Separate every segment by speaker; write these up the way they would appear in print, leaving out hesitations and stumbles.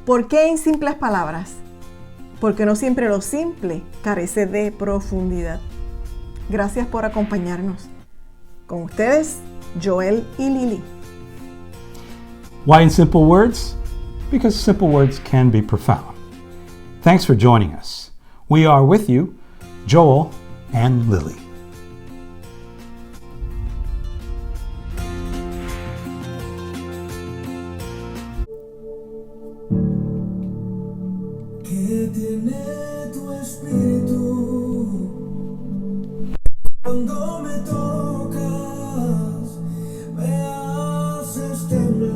Speaker 1: ¿Por qué en simples palabras? Porque no siempre lo simple carece de profundidad. Gracias por acompañarnos. Con ustedes, Joel y Lily.
Speaker 2: Why in simple words? Because simple words can be profound. Thanks for joining us. We are with you, Joel and Lily.
Speaker 3: ¿Qué tiene tu espíritu? Cuando me tocas, me haces temblar.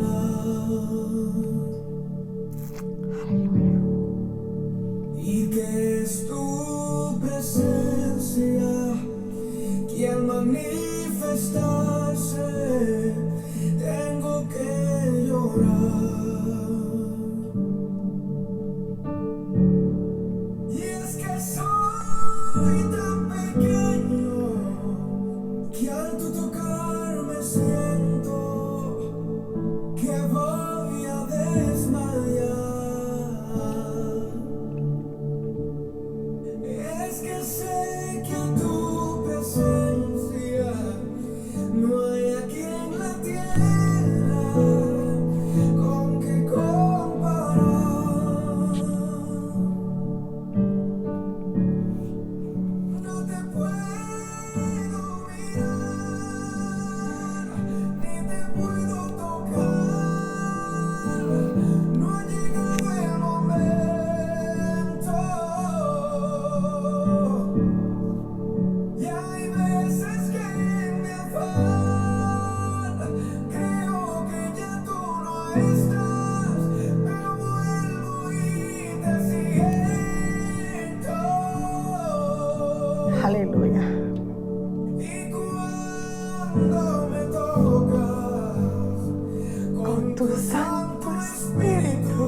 Speaker 3: Y que es tu presencia que al manifestarse tengo que llorar. Y es que soy tan pequeño que al tu tocarme siento que voy a desmayar. Es que sé que a tu presencia no hay aquí en la tierra con que comparar. No te puedo mirar, ni te puedo tocar. No ha llegado el momento. Y hay veces que en mi afán creo que ya tú no estás, pero vuelvo y te siento.
Speaker 1: Aleluya.
Speaker 3: Y cuando me tocas con tu Santo Espíritu,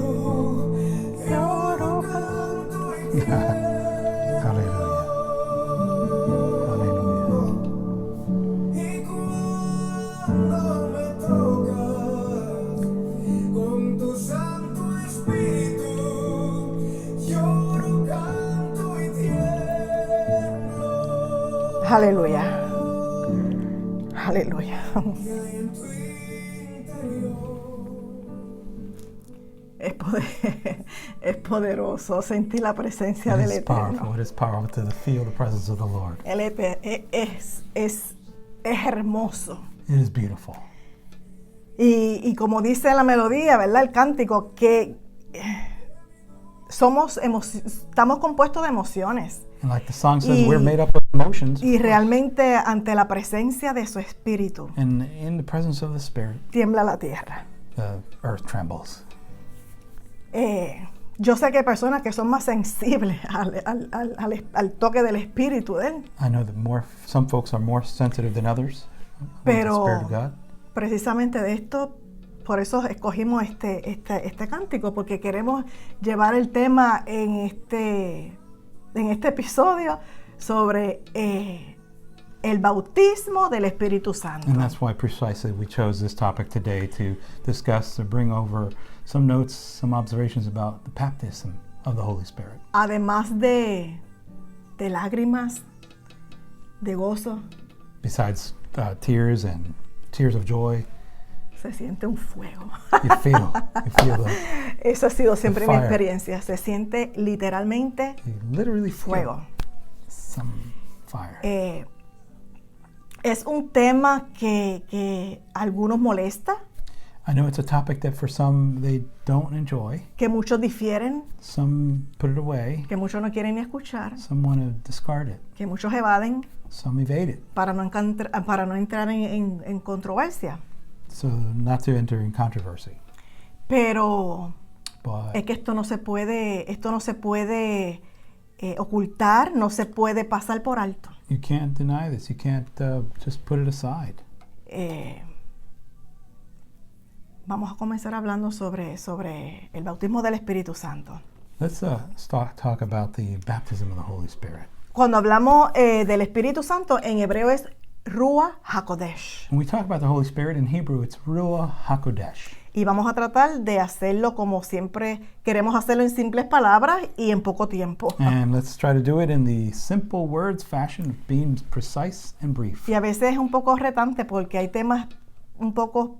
Speaker 3: lloro, canto y
Speaker 2: Hallelujah. Hallelujah.
Speaker 3: Y cuando me tocas con tu Santo Espíritu, lloro, canto y tiemblo.
Speaker 1: Aleluya. Aleluya.
Speaker 3: Que hay en tu interior.
Speaker 1: Es poderoso sentir la presencia
Speaker 2: It
Speaker 1: del
Speaker 2: is
Speaker 1: Eterno.
Speaker 2: powerful. It is powerful to feel the presence of the Lord.
Speaker 1: Es hermoso.
Speaker 2: It is beautiful.
Speaker 1: Y como dice la melodía, ¿verdad? El cántico, que estamos compuestos de emociones.
Speaker 2: And like the song says,
Speaker 1: Y-
Speaker 2: we're made up of emotions.
Speaker 1: Y realmente ante la presencia de su espíritu,
Speaker 2: And in the presence of the Spirit,
Speaker 1: tiembla la tierra.
Speaker 2: the earth trembles.
Speaker 1: Yo sé que hay personas que son más sensibles al toque del espíritu de Él.
Speaker 2: I know that some folks are more sensitive than others with the
Speaker 1: Pero
Speaker 2: Spirit of God.
Speaker 1: precisamente de esto, por eso escogimos este cántico, porque queremos llevar el tema en este episodio sobre el bautismo del Espíritu Santo.
Speaker 2: And that's why precisely we chose this topic today to discuss, to bring over some notes, some observations about the baptism of the Holy Spirit.
Speaker 1: Además de lágrimas, de gozo,
Speaker 2: Besides tears and tears of joy,
Speaker 1: se siente un fuego.
Speaker 2: you feel the,
Speaker 1: Eso ha sido siempre mi
Speaker 2: fire.
Speaker 1: experiencia. Se siente literalmente
Speaker 2: you literally feel
Speaker 1: fuego.
Speaker 2: some fire.
Speaker 1: Es un tema que a algunos molesta,
Speaker 2: I know it's a topic that for some they don't enjoy.
Speaker 1: que muchos difieren,
Speaker 2: Some put it away.
Speaker 1: que muchos no quieren ni escuchar,
Speaker 2: Some want to discard it.
Speaker 1: que muchos evaden
Speaker 2: Some evade it.
Speaker 1: para no entrar en controversia.
Speaker 2: So not to enter in controversy.
Speaker 1: Pero
Speaker 2: But
Speaker 1: es que esto no se puede ocultar, no se puede pasar por alto.
Speaker 2: you can't deny this. You can't just put it aside.
Speaker 1: Vamos a comenzar hablando sobre el bautismo del Espíritu Santo.
Speaker 2: Let's talk about the baptism of the Holy Spirit.
Speaker 1: Cuando hablamos del Espíritu Santo, en hebreo es Ruach HaKodesh.
Speaker 2: When we talk about the Holy Spirit in Hebrew, it's Ruach HaKodesh.
Speaker 1: Y vamos a tratar de hacerlo como siempre queremos hacerlo, en simples palabras y en poco tiempo.
Speaker 2: And let's try to do it in the simple words fashion of being precise and brief.
Speaker 1: Y a veces es un poco retante porque hay temas un poco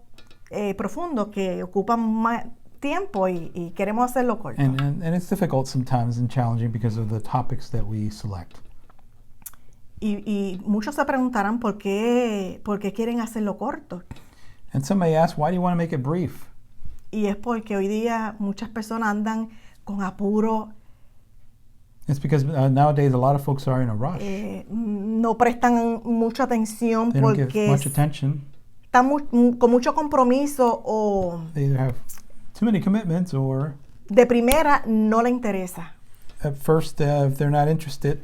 Speaker 1: profundos que ocupan más tiempo y queremos hacerlo corto.
Speaker 2: And it's difficult sometimes and challenging because of the topics that we select.
Speaker 1: Y muchos se preguntarán por qué quieren hacerlo corto.
Speaker 2: And some may ask, why do you want to make it brief?
Speaker 1: Y es porque hoy día muchas personas andan con apuro,
Speaker 2: It's because nowadays a lot of folks are in a rush.
Speaker 1: no prestan mucha atención
Speaker 2: They don't give
Speaker 1: porque
Speaker 2: much attention.
Speaker 1: están con mucho compromiso o
Speaker 2: They either have too many commitments or
Speaker 1: de primera no le interesa.
Speaker 2: at first if they're not interested.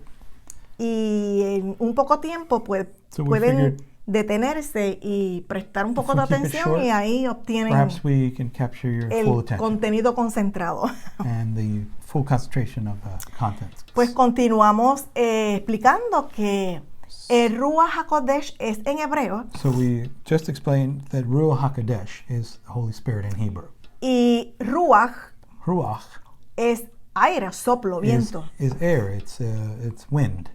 Speaker 1: Y en un poco tiempo pues,
Speaker 2: So we
Speaker 1: pueden
Speaker 2: figured
Speaker 1: detenerse y prestar un poco
Speaker 2: we
Speaker 1: de
Speaker 2: keep it
Speaker 1: atención
Speaker 2: short,
Speaker 1: y ahí obtienen
Speaker 2: Perhaps we can capture your full
Speaker 1: el
Speaker 2: attention
Speaker 1: contenido concentrado.
Speaker 2: and the full concentration of the content.
Speaker 1: Pues continuamos explicando que el Ruach HaKodesh es en hebreo
Speaker 2: So we just explained that Ruach HaKodesh is the Holy Spirit in Hebrew.
Speaker 1: y Ruach
Speaker 2: Ruach
Speaker 1: es aire, soplo, viento.
Speaker 2: is air, it's wind.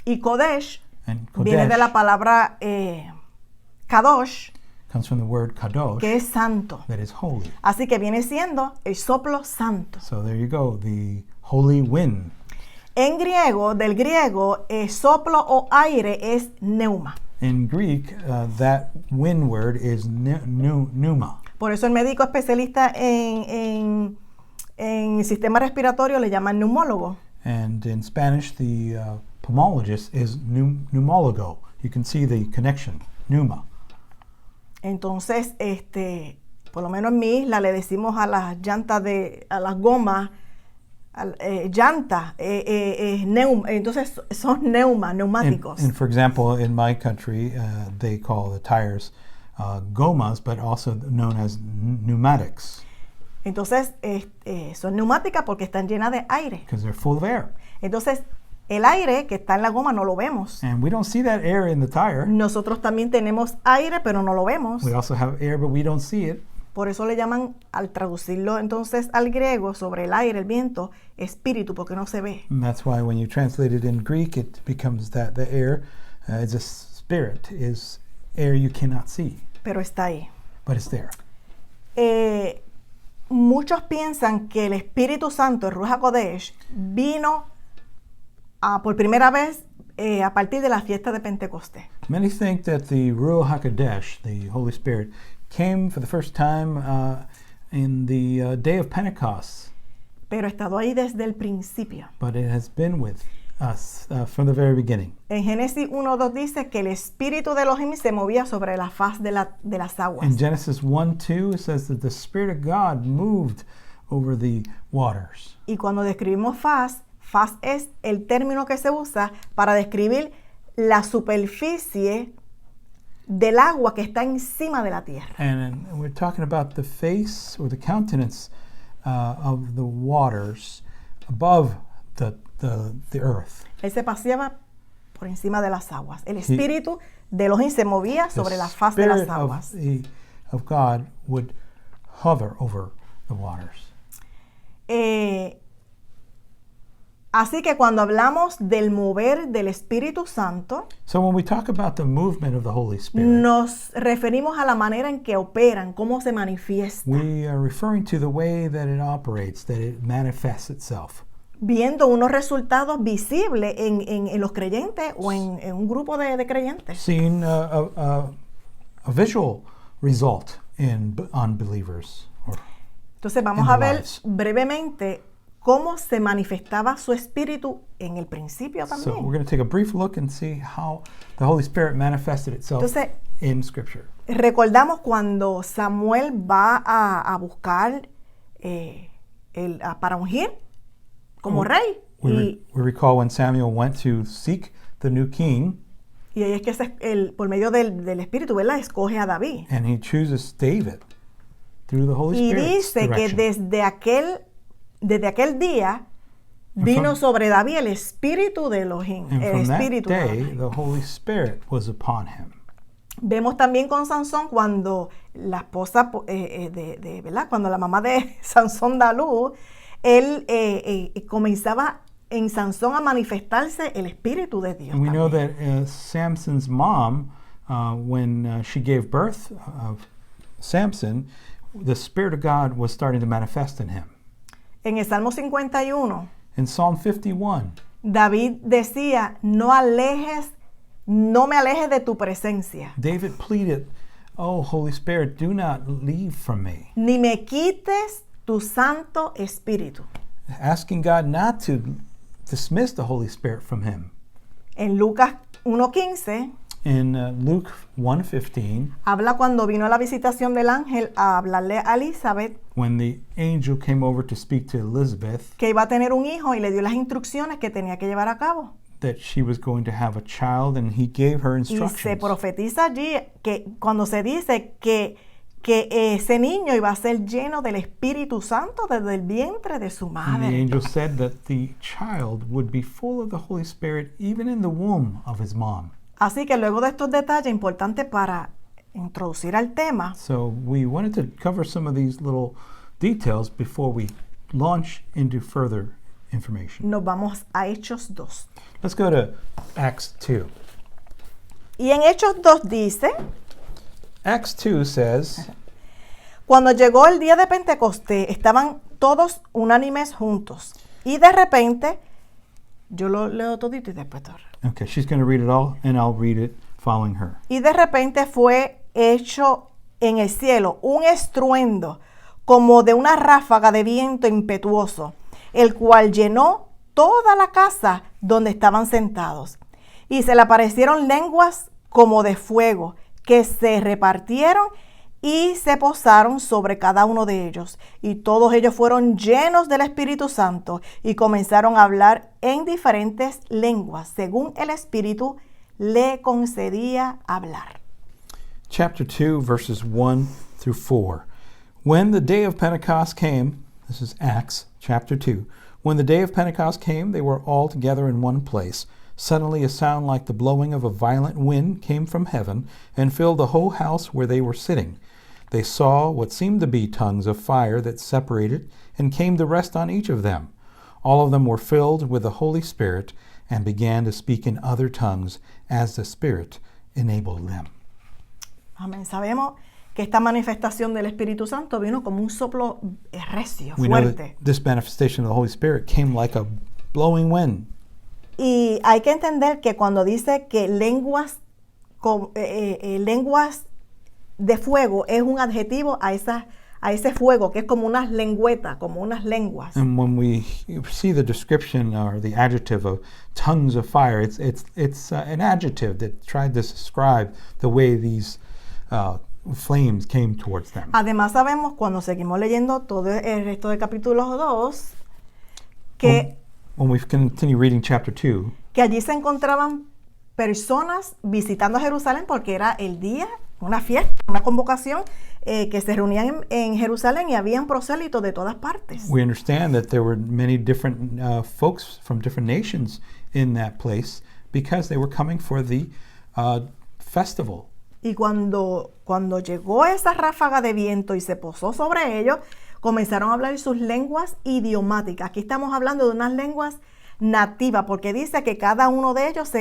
Speaker 1: Y Kodesh
Speaker 2: And
Speaker 1: viene de la
Speaker 2: Kodesh
Speaker 1: palabra Kadosh,
Speaker 2: comes from the word Kadosh,
Speaker 1: que es santo.
Speaker 2: that is holy.
Speaker 1: Así que viene siendo el soplo santo.
Speaker 2: So there you go, the holy wind.
Speaker 1: En griego, del griego, soplo o aire es neuma.
Speaker 2: In Greek, that wind word is pneuma.
Speaker 1: Por eso el médico especialista en sistema respiratorio le llaman neumólogo.
Speaker 2: And in Spanish, the pulmonologist is pneumologo. You can see the connection, pneuma.
Speaker 1: Entonces, por lo menos en mi isla le decimos a las llantas a las gomas, llanta, entonces son neumáticos.
Speaker 2: And for example, in my country, they call the tires gomas, but also known as pneumatics
Speaker 1: Entonces, son neumáticas porque están llenas de aire.
Speaker 2: because they're full of air.
Speaker 1: Entonces, el aire que está en la goma no lo vemos.
Speaker 2: And we don't see that air in the tire.
Speaker 1: Nosotros también tenemos aire, pero no lo vemos.
Speaker 2: We also have air, but we don't see it.
Speaker 1: Por eso le llaman, al traducirlo entonces al griego, sobre el aire, el viento, espíritu, porque no se ve.
Speaker 2: And that's why when you translate it in Greek, it becomes that the air is a spirit, is air you cannot see,
Speaker 1: Pero está ahí.
Speaker 2: but it's there.
Speaker 1: Muchos piensan que el Espíritu Santo, el Ruach HaKodesh, vino por primera vez a partir de la fiesta de Pentecostés.
Speaker 2: Many think that the Ruach HaKodesh, the Holy Spirit, came for the first time in the day of Pentecost,
Speaker 1: Pero ha estado ahí desde el principio.
Speaker 2: but it has been with us from the very beginning.
Speaker 1: En Génesis 1:2 dice que el Espíritu de Elohim se movía sobre la faz de las aguas.
Speaker 2: In Genesis 1:2, it says that the Spirit of God moved over the waters.
Speaker 1: Y cuando describimos faz es el término que se usa para describir la superficie del agua que está encima de la tierra.
Speaker 2: And we're talking about the face or the countenance of the waters above the earth.
Speaker 1: Él se paseaba por encima de las aguas. El Espíritu de Elohim se movía sobre la faz de las
Speaker 2: Spirit
Speaker 1: aguas.
Speaker 2: of God would hover over the waters.
Speaker 1: Así que cuando hablamos del mover del Espíritu Santo,
Speaker 2: So when we talk about the movement of the Holy Spirit,
Speaker 1: nos referimos a la manera en que operan, cómo se manifiesta,
Speaker 2: we are referring to the way that it operates, that it manifests itself.
Speaker 1: viendo unos resultados visibles en los creyentes o en un grupo de creyentes.
Speaker 2: Seeing a visual result in unbelievers.
Speaker 1: Entonces vamos
Speaker 2: in
Speaker 1: a
Speaker 2: their
Speaker 1: ver
Speaker 2: lives.
Speaker 1: brevemente cómo se manifestaba su espíritu en el principio
Speaker 2: So we're
Speaker 1: también.
Speaker 2: going to take a brief look and see how the Holy Spirit manifested itself
Speaker 1: Entonces,
Speaker 2: in Scripture.
Speaker 1: recordamos cuando Samuel va a buscar para ungir como rey.
Speaker 2: We recall when Samuel went to seek the new king,
Speaker 1: Y ahí es que por medio del Espíritu, ¿verdad? Escoge a David.
Speaker 2: and he chooses David through the Holy
Speaker 1: Y
Speaker 2: Spirit's
Speaker 1: dice que
Speaker 2: direction.
Speaker 1: desde aquel día
Speaker 2: And
Speaker 1: vino
Speaker 2: from-
Speaker 1: sobre David el Espíritu de Elohim.
Speaker 2: And
Speaker 1: El
Speaker 2: from that
Speaker 1: Espíritu de
Speaker 2: day,
Speaker 1: Elohim.
Speaker 2: the Holy Spirit was upon him.
Speaker 1: Vemos también con Sansón cuando la esposa, ¿verdad? Cuando la mamá de Sansón da luz, él comenzaba en Sansón a manifestarse el Espíritu de Dios.
Speaker 2: And we know
Speaker 1: también.
Speaker 2: that Samson's mom, when she gave birth of Samson, the Spirit of God was starting to manifest in him.
Speaker 1: En el Salmo 51,
Speaker 2: In Psalm 51,
Speaker 1: David decía, no me alejes de tu presencia,
Speaker 2: David pleaded, "Oh, Holy Spirit, do not leave from me,"
Speaker 1: ni me quites tu Santo Espíritu.
Speaker 2: asking God not to dismiss the Holy Spirit from him.
Speaker 1: En Lucas 1:15
Speaker 2: In Luke 1:15,
Speaker 1: habla cuando vino la visitación del ángel a hablarle a Elizabeth
Speaker 2: when the angel came over to speak to Elizabeth,
Speaker 1: que iba a tener un hijo y le dio las instrucciones que tenía que llevar a cabo.
Speaker 2: that she was going to have a child, and he gave her
Speaker 1: Y se
Speaker 2: instructions.
Speaker 1: profetiza allí que cuando se dice que ese niño iba a ser lleno del Espíritu Santo desde el vientre de su
Speaker 2: And the
Speaker 1: madre.
Speaker 2: angel said that the child would be full of the Holy Spirit even in the womb of his mom.
Speaker 1: Así que luego de estos detalles importantes para introducir al tema,
Speaker 2: So we wanted to cover some of these little details before we launch into further information.
Speaker 1: nos vamos a Hechos 2.
Speaker 2: Let's go to Acts 2.
Speaker 1: Y en Hechos 2 dice,
Speaker 2: Acts 2 says,
Speaker 1: cuando llegó el día de Pentecostés, estaban todos unánimes juntos. Y de repente, yo lo leo todito y después todo.
Speaker 2: okay, she's going to read it all, and I'll read it following her.
Speaker 1: Y de repente fue hecho en el cielo un estruendo como de una ráfaga de viento impetuoso, el cual llenó toda la casa donde estaban sentados. Y se le aparecieron lenguas como de fuego, que se repartieron y se posaron sobre cada uno de ellos. Y todos ellos fueron llenos del Espíritu Santo y comenzaron a hablar en diferentes lenguas, según el Espíritu le concedía hablar.
Speaker 2: Chapter 2, verses 1 through 4. When the day of Pentecost came, this is Acts chapter 2. When the day of Pentecost came, they were all together in one place. Suddenly a sound like the blowing of a violent wind came from heaven and filled the whole house where they were sitting. They saw what seemed to be tongues of fire that separated and came to rest on each of them. All of them were filled with the Holy Spirit and began to speak in other tongues as the Spirit enabled them.
Speaker 1: Amén. Sabemos que esta manifestación del Espíritu Santo vino como un soplo recio,
Speaker 2: We know
Speaker 1: fuerte.
Speaker 2: that this manifestation of the Holy Spirit came like a blowing wind.
Speaker 1: Y hay que entender que cuando dice que lenguas de fuego es un adjetivo a ese fuego, que es como unas lengüetas, como unas lenguas.
Speaker 2: And when we see the description or the adjective of tongues of fire, it's an adjective that tried to describe the way these flames came towards them.
Speaker 1: Además sabemos, cuando seguimos leyendo todo el resto del capítulo 2, que
Speaker 2: When we continue reading chapter 2,
Speaker 1: que allí se encontraban personas visitando Jerusalén porque era el día, una fiesta, una convocación que se reunían en Jerusalén y habían prosélitos de todas partes.
Speaker 2: we understand that there were many different folks from different nations in that place because they were coming for the festival.
Speaker 1: Y cuando llegó esa ráfaga de viento y se posó sobre ellos, comenzaron a hablar sus lenguas idiomáticas. Aquí estamos hablando de unas lenguas nativas, porque dice que cada uno de ellos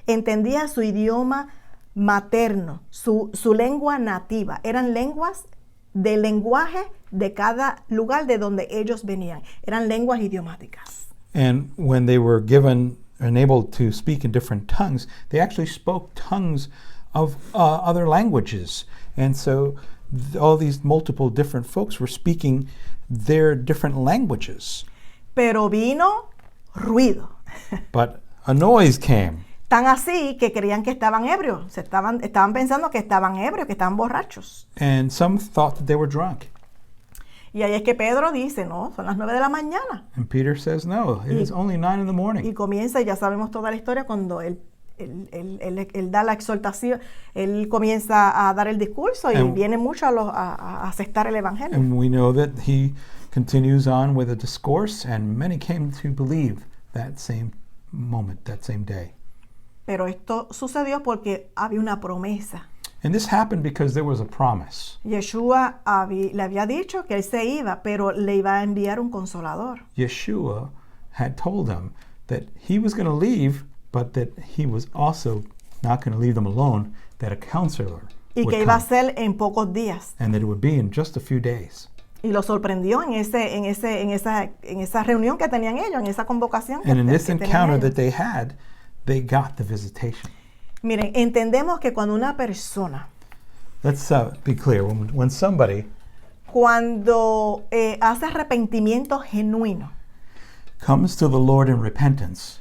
Speaker 1: entendía su idioma materno, su lengua nativa. Eran lenguas del lenguaje de cada lugar de donde ellos venían. Eran lenguas idiomáticas.
Speaker 2: And when they were given and able to speak in different tongues, they actually spoke tongues of other languages. And so all these multiple different folks were speaking their different languages.
Speaker 1: Pero vino ruido.
Speaker 2: But a noise came.
Speaker 1: Tan así que creían que estaban ebrios. Estaban pensando que estaban ebrios, que estaban borrachos.
Speaker 2: And some thought that they were drunk.
Speaker 1: Y ahí es que Pedro dice, no, son las 9 de la mañana.
Speaker 2: And Peter says, no, it is only 9 in the
Speaker 1: Y
Speaker 2: morning.
Speaker 1: comienza, y ya sabemos toda la historia, cuando él da la exhortación, él comienza a dar el discurso y
Speaker 2: And-
Speaker 1: vienen muchos a aceptar el evangelio.
Speaker 2: And we know that he continues on with a discourse, and many came to believe that same moment, that same day.
Speaker 1: Pero esto sucedió porque había una promesa.
Speaker 2: And this happened because there was a promise.
Speaker 1: Yeshua le había dicho que él se iba, pero le iba a enviar un consolador.
Speaker 2: Yeshua had told them that he was going to leave, but that he was also not going to leave them alone, that a counselor
Speaker 1: Y
Speaker 2: would
Speaker 1: que iba a
Speaker 2: come,
Speaker 1: ser en pocos días.
Speaker 2: and that it would be in just a few days.
Speaker 1: Y lo sorprendió en esa reunión que tenían ellos, en esa convocación que,
Speaker 2: And in this
Speaker 1: que tenían
Speaker 2: encounter
Speaker 1: ellos.
Speaker 2: that they had, they got the visitation.
Speaker 1: Miren, entendemos que cuando una persona,
Speaker 2: Let's be clear. When somebody
Speaker 1: cuando hace arrepentimiento genuino,
Speaker 2: comes to the Lord in repentance,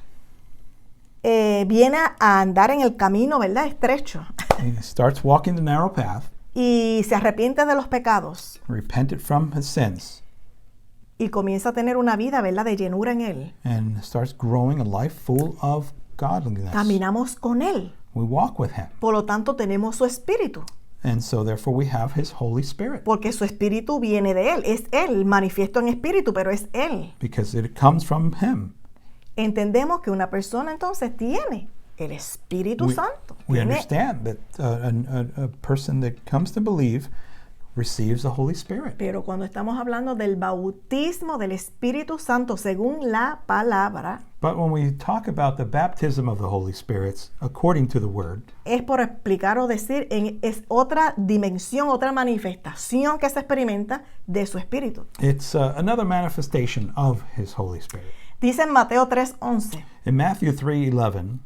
Speaker 1: viene a andar en el camino, ¿verdad? Estrecho,
Speaker 2: he starts walking the narrow path,
Speaker 1: y se arrepiente de los pecados,
Speaker 2: repented from his sins,
Speaker 1: y comienza a tener una vida, ¿verdad?, de llenura en él.
Speaker 2: and starts growing a life full of godliness.
Speaker 1: Caminamos con él,
Speaker 2: We walk with him.
Speaker 1: por lo tanto tenemos su espíritu,
Speaker 2: And so therefore we have his Holy Spirit,
Speaker 1: porque su espíritu viene de él, es él, manifiesto en espíritu, pero es él.
Speaker 2: because it comes from him.
Speaker 1: Entendemos que una persona entonces tiene el Espíritu Santo.
Speaker 2: We
Speaker 1: Tiene-
Speaker 2: understand that a person that comes to believe receives the Holy Spirit.
Speaker 1: Pero cuando estamos hablando del bautismo del Espíritu Santo según la palabra,
Speaker 2: But when we talk about the baptism of the Holy Spirit, according to the Word,
Speaker 1: es por explicar o decir, es otra dimensión, otra manifestación que se experimenta de su Espíritu.
Speaker 2: it's another manifestation of his Holy Spirit.
Speaker 1: Dice en Mateo 3:11,
Speaker 2: In Matthew 3:11,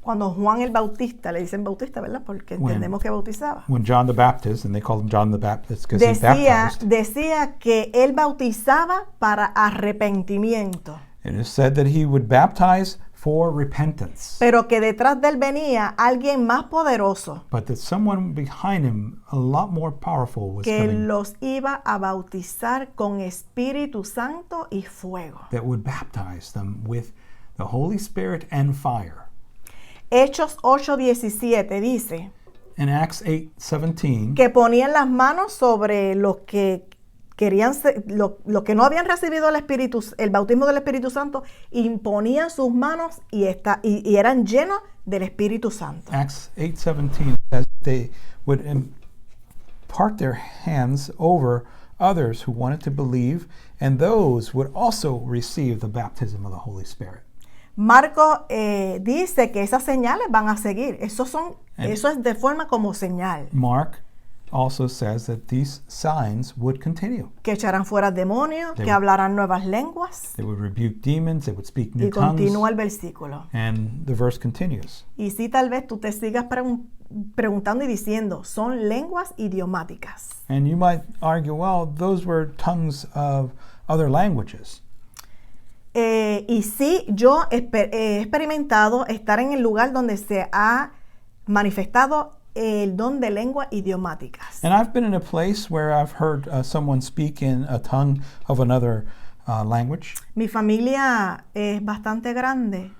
Speaker 1: cuando Juan el Bautista, le dicen Bautista, ¿verdad? Porque entendemos que bautizaba.
Speaker 2: when John the Baptist, and they called him John the Baptist because he baptized,
Speaker 1: Decía que él bautizaba para arrepentimiento.
Speaker 2: it is said that he would baptize for repentance,
Speaker 1: Pero que detrás de él venía alguien más poderoso
Speaker 2: but that someone behind him, a lot more powerful, was
Speaker 1: que
Speaker 2: coming,
Speaker 1: los iba a bautizar con Espíritu Santo y fuego.
Speaker 2: that would baptize them with the Holy Spirit and fire.
Speaker 1: Hechos 8:17 dice
Speaker 2: In Acts 8:17,
Speaker 1: que ponían las manos sobre los que querían los que no habían recibido el bautismo del Espíritu Santo, imponían sus manos y eran llenos del Espíritu Santo.
Speaker 2: Acts 8:17 says they would impart their hands over others who wanted to believe, and those would also receive the baptism of the Holy Spirit.
Speaker 1: Marco dice que esas señales van a seguir. Eso es de forma como señal.
Speaker 2: Mark also says that these signs would continue.
Speaker 1: Que echarán fuera demonios,
Speaker 2: They
Speaker 1: que
Speaker 2: would-
Speaker 1: hablarán nuevas lenguas.
Speaker 2: They would rebuke demons, they would speak new
Speaker 1: Y
Speaker 2: tongues,
Speaker 1: continúa el versículo.
Speaker 2: and the verse continues.
Speaker 1: Y si tal vez tú te sigas preguntando y diciendo, son lenguas idiomáticas.
Speaker 2: And you might argue, well, those were tongues of other languages.
Speaker 1: Y sí, yo he experimentado estar en el lugar donde se ha manifestado el don de lenguas idiomáticas.
Speaker 2: And I've been in a place where I've heard someone speak in a tongue of another language.
Speaker 1: Mi familia es bastante grande.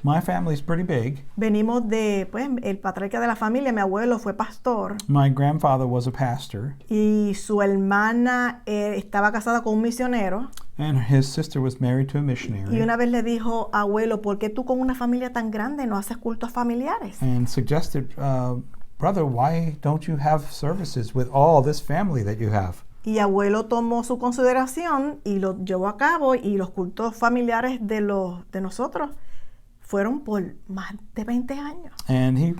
Speaker 2: My family's pretty big.
Speaker 1: Venimos de, pues, el patriarca de la familia, mi abuelo fue pastor
Speaker 2: My grandfather was a pastor,
Speaker 1: y su hermana estaba casada con un misionero.
Speaker 2: and his sister was married to a
Speaker 1: Y
Speaker 2: missionary,
Speaker 1: una vez le dijo, abuelo, ¿por qué tú con una familia tan grande no haces cultos familiares?
Speaker 2: and suggested, brother, why don't you have services with all this family that you have?
Speaker 1: Y abuelo tomó su consideración y lo llevó a cabo, y los cultos familiares de nosotros fueron por más de 20 años.
Speaker 2: And he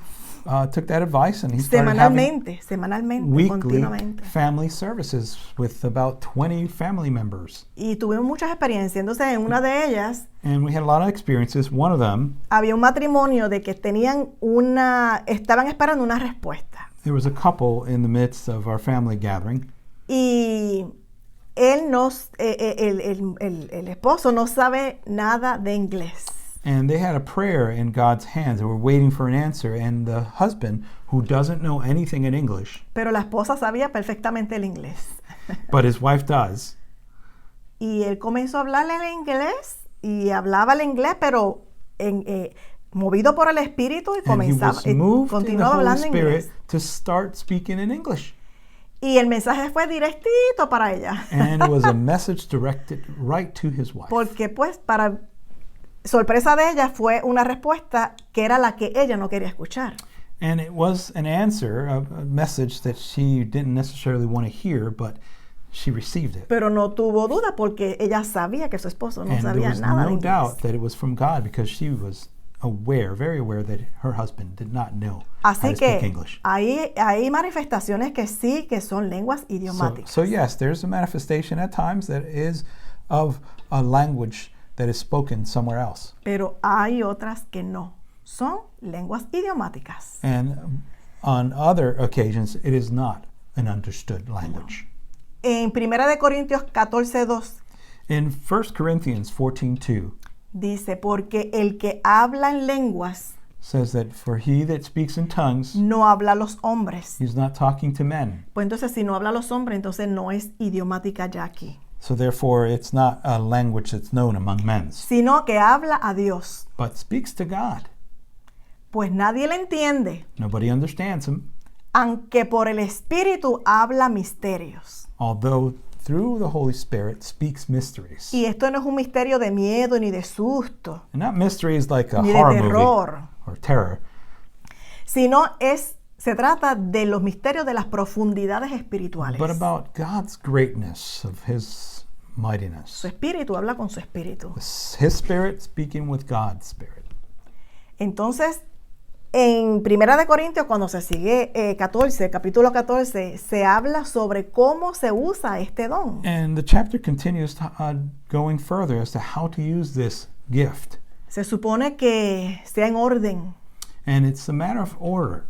Speaker 2: took that advice, and he started having
Speaker 1: Semanalmente,
Speaker 2: weekly
Speaker 1: continuamente.
Speaker 2: family services with about 20 family members.
Speaker 1: Y tuvimos muchas experiencias. Entonces, en una de ellas,
Speaker 2: And we had a lot of experiences. One of them,
Speaker 1: había un matrimonio de que estaban esperando una respuesta.
Speaker 2: there was a couple in the midst of our family gathering,
Speaker 1: Y el esposo no sabe nada de inglés.
Speaker 2: and they had a prayer in God's hands. They were waiting for an answer, and the husband, who doesn't know anything in English,
Speaker 1: Pero la esposa sabía perfectamente el inglés.
Speaker 2: but his wife does,
Speaker 1: Y él comenzó a hablarle el inglés y hablaba el inglés, pero movido por el Espíritu, y
Speaker 2: and he was moved in the
Speaker 1: continuaba
Speaker 2: Holy
Speaker 1: hablando
Speaker 2: Spirit
Speaker 1: inglés.
Speaker 2: to start speaking in English.
Speaker 1: Y el mensaje fue directito para ella.
Speaker 2: And it was a message directed right to his wife.
Speaker 1: Porque pues para sorpresa de ella fue una respuesta que era la que ella no quería escuchar.
Speaker 2: And it was an answer, a message that she didn't necessarily want to hear, but she received it.
Speaker 1: Pero no tuvo duda porque ella sabía que su esposo no
Speaker 2: And there
Speaker 1: sabía
Speaker 2: was
Speaker 1: nada de
Speaker 2: no
Speaker 1: inglés.
Speaker 2: doubt that it was from God because she was aware, very aware that her husband did not know how
Speaker 1: Así
Speaker 2: to speak
Speaker 1: que
Speaker 2: English.
Speaker 1: hay manifestaciones que sí que son lenguas idiomáticas.
Speaker 2: So yes, there's a manifestation at times that is of a language that is spoken somewhere else.
Speaker 1: Pero hay otras que no. Son lenguas idiomáticas.
Speaker 2: And on other occasions, it is not an understood language.
Speaker 1: En 1 de Corintios 14:2
Speaker 2: In 1 Corinthians 14:2
Speaker 1: dice, porque el que habla en lenguas
Speaker 2: says that for he that speaks in tongues,
Speaker 1: no habla a los hombres.
Speaker 2: he's not talking to men.
Speaker 1: Pues entonces si no habla a los hombres, entonces no es idiomática ya aquí.
Speaker 2: So therefore, it's not a language that's known among men,
Speaker 1: Sino que habla a Dios.
Speaker 2: but speaks to God.
Speaker 1: Pues nadie le entiende,
Speaker 2: Nobody understands him,
Speaker 1: aunque por el Espíritu habla misterios.
Speaker 2: although through the Holy Spirit speaks mysteries.
Speaker 1: Y esto no es un misterio de miedo ni de susto,
Speaker 2: And not mysteries like a
Speaker 1: ni de
Speaker 2: horror movie
Speaker 1: terror,
Speaker 2: or terror,
Speaker 1: sino se trata de los misterios de las profundidades espirituales.
Speaker 2: but about God's greatness, of his mightiness.
Speaker 1: Su espíritu habla con su espíritu.
Speaker 2: His spirit speaking with God's spirit.
Speaker 1: Entonces, en 1 de Corintios, cuando se sigue capítulo 14, se habla sobre cómo se usa este don.
Speaker 2: And the chapter continues going further as to how to use this gift.
Speaker 1: Se supone que sea en orden.
Speaker 2: And it's a matter of order.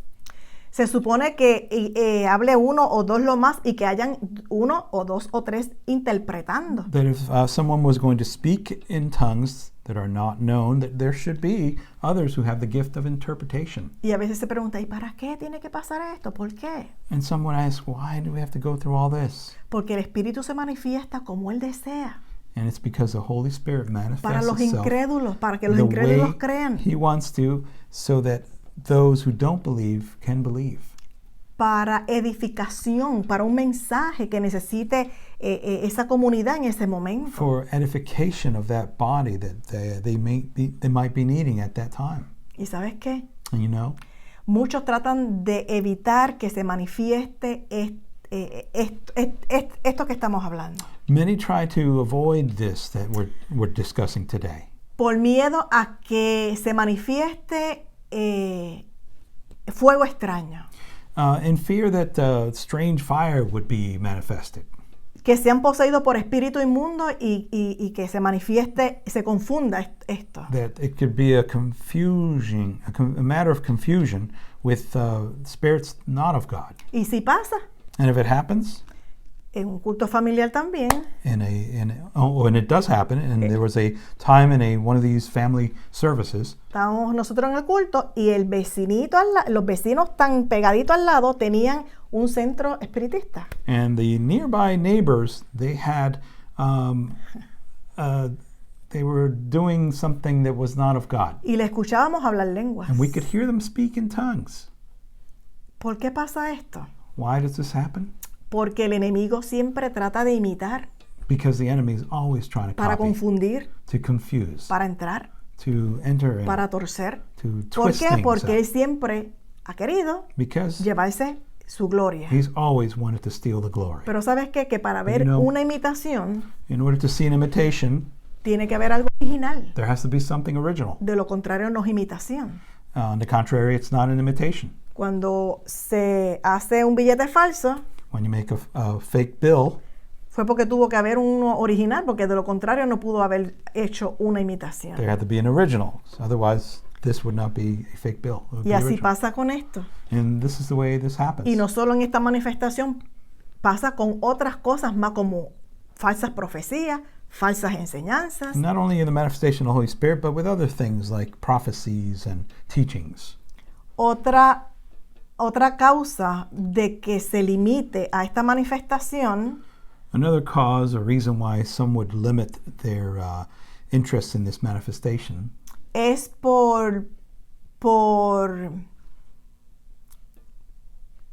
Speaker 1: Se supone que hable uno o dos lo más y que hayan uno o dos o tres interpretando.
Speaker 2: That if someone was going to speak in tongues that are not known, that there should be others who have the gift of interpretation.
Speaker 1: Y a veces se pregunta, ¿y para qué tiene que pasar esto? ¿Por qué?
Speaker 2: And someone asks, why do we have to go through all this?
Speaker 1: Porque el Espíritu se manifiesta como Él desea.
Speaker 2: And it's because the Holy Spirit
Speaker 1: Para
Speaker 2: manifests
Speaker 1: los
Speaker 2: itself
Speaker 1: incrédulos, para que los
Speaker 2: the
Speaker 1: incrédulos
Speaker 2: way
Speaker 1: crean.
Speaker 2: He wants to, so that those who don't believe can believe.
Speaker 1: Para edificación, para un mensaje que necesite esa comunidad en ese momento.
Speaker 2: For edification of that body that they might be needing at that time.
Speaker 1: ¿Y sabes qué?
Speaker 2: And you know,
Speaker 1: Muchos tratan de evitar que se manifieste esto que estamos hablando.
Speaker 2: many try to avoid this that we're discussing today.
Speaker 1: Por miedo a que se manifieste fuego extraño.
Speaker 2: In fear that strange fire would be manifested.
Speaker 1: Que sean poseídos por espíritu inmundo y que se manifieste, se confunda esto.
Speaker 2: That it could be a confusion, a matter of confusion with spirits not of God.
Speaker 1: Y si pasa,
Speaker 2: And if it happens,
Speaker 1: en un culto familiar también,
Speaker 2: and it does happen, and there was a time in one of these family services,
Speaker 1: estábamos nosotros en el culto y el vecinito, los vecinos tan pegaditos al lado tenían un centro espiritista.
Speaker 2: and the nearby neighbors, they had, they were doing something that was not of God.
Speaker 1: Y le escuchábamos hablar lenguas.
Speaker 2: And we could hear them speak in tongues.
Speaker 1: ¿Por qué pasa esto?
Speaker 2: Why does this happen?
Speaker 1: Porque el enemigo siempre trata de imitar,
Speaker 2: Because the enemy is always trying to
Speaker 1: para
Speaker 2: copy,
Speaker 1: confundir,
Speaker 2: to confuse,
Speaker 1: para entrar,
Speaker 2: to enter in,
Speaker 1: para torcer.
Speaker 2: to
Speaker 1: ¿Por
Speaker 2: twist
Speaker 1: qué?
Speaker 2: things
Speaker 1: Porque él
Speaker 2: up.
Speaker 1: siempre ha querido
Speaker 2: Because
Speaker 1: llevarse su gloria.
Speaker 2: he's always wanted to steal the glory.
Speaker 1: Pero ¿sabes qué? Que para ver
Speaker 2: You know-
Speaker 1: una imitación
Speaker 2: In order to see an imitation,
Speaker 1: tiene que haber algo original.
Speaker 2: there has to be something original.
Speaker 1: De lo contrario no es imitación.
Speaker 2: On the contrary, it's not an imitation.
Speaker 1: Cuando se hace un billete falso,
Speaker 2: When you make a fake bill,
Speaker 1: fue porque tuvo que haber uno original, porque de lo contrario no pudo haber hecho una imitación.
Speaker 2: there had to be an original. Otherwise, this would not be a fake bill. It would
Speaker 1: Y
Speaker 2: be
Speaker 1: así
Speaker 2: original.
Speaker 1: pasa con esto.
Speaker 2: And this is the way this happens.
Speaker 1: Y no solo en esta manifestación, pasa con otras cosas más como falsas profecías, falsas enseñanzas.
Speaker 2: Not only in the manifestation of the Holy Spirit, but with other things like prophecies and teachings.
Speaker 1: Otra causa de que se limite a esta manifestación
Speaker 2: Another cause or reason why some would limit their interest in this manifestation
Speaker 1: es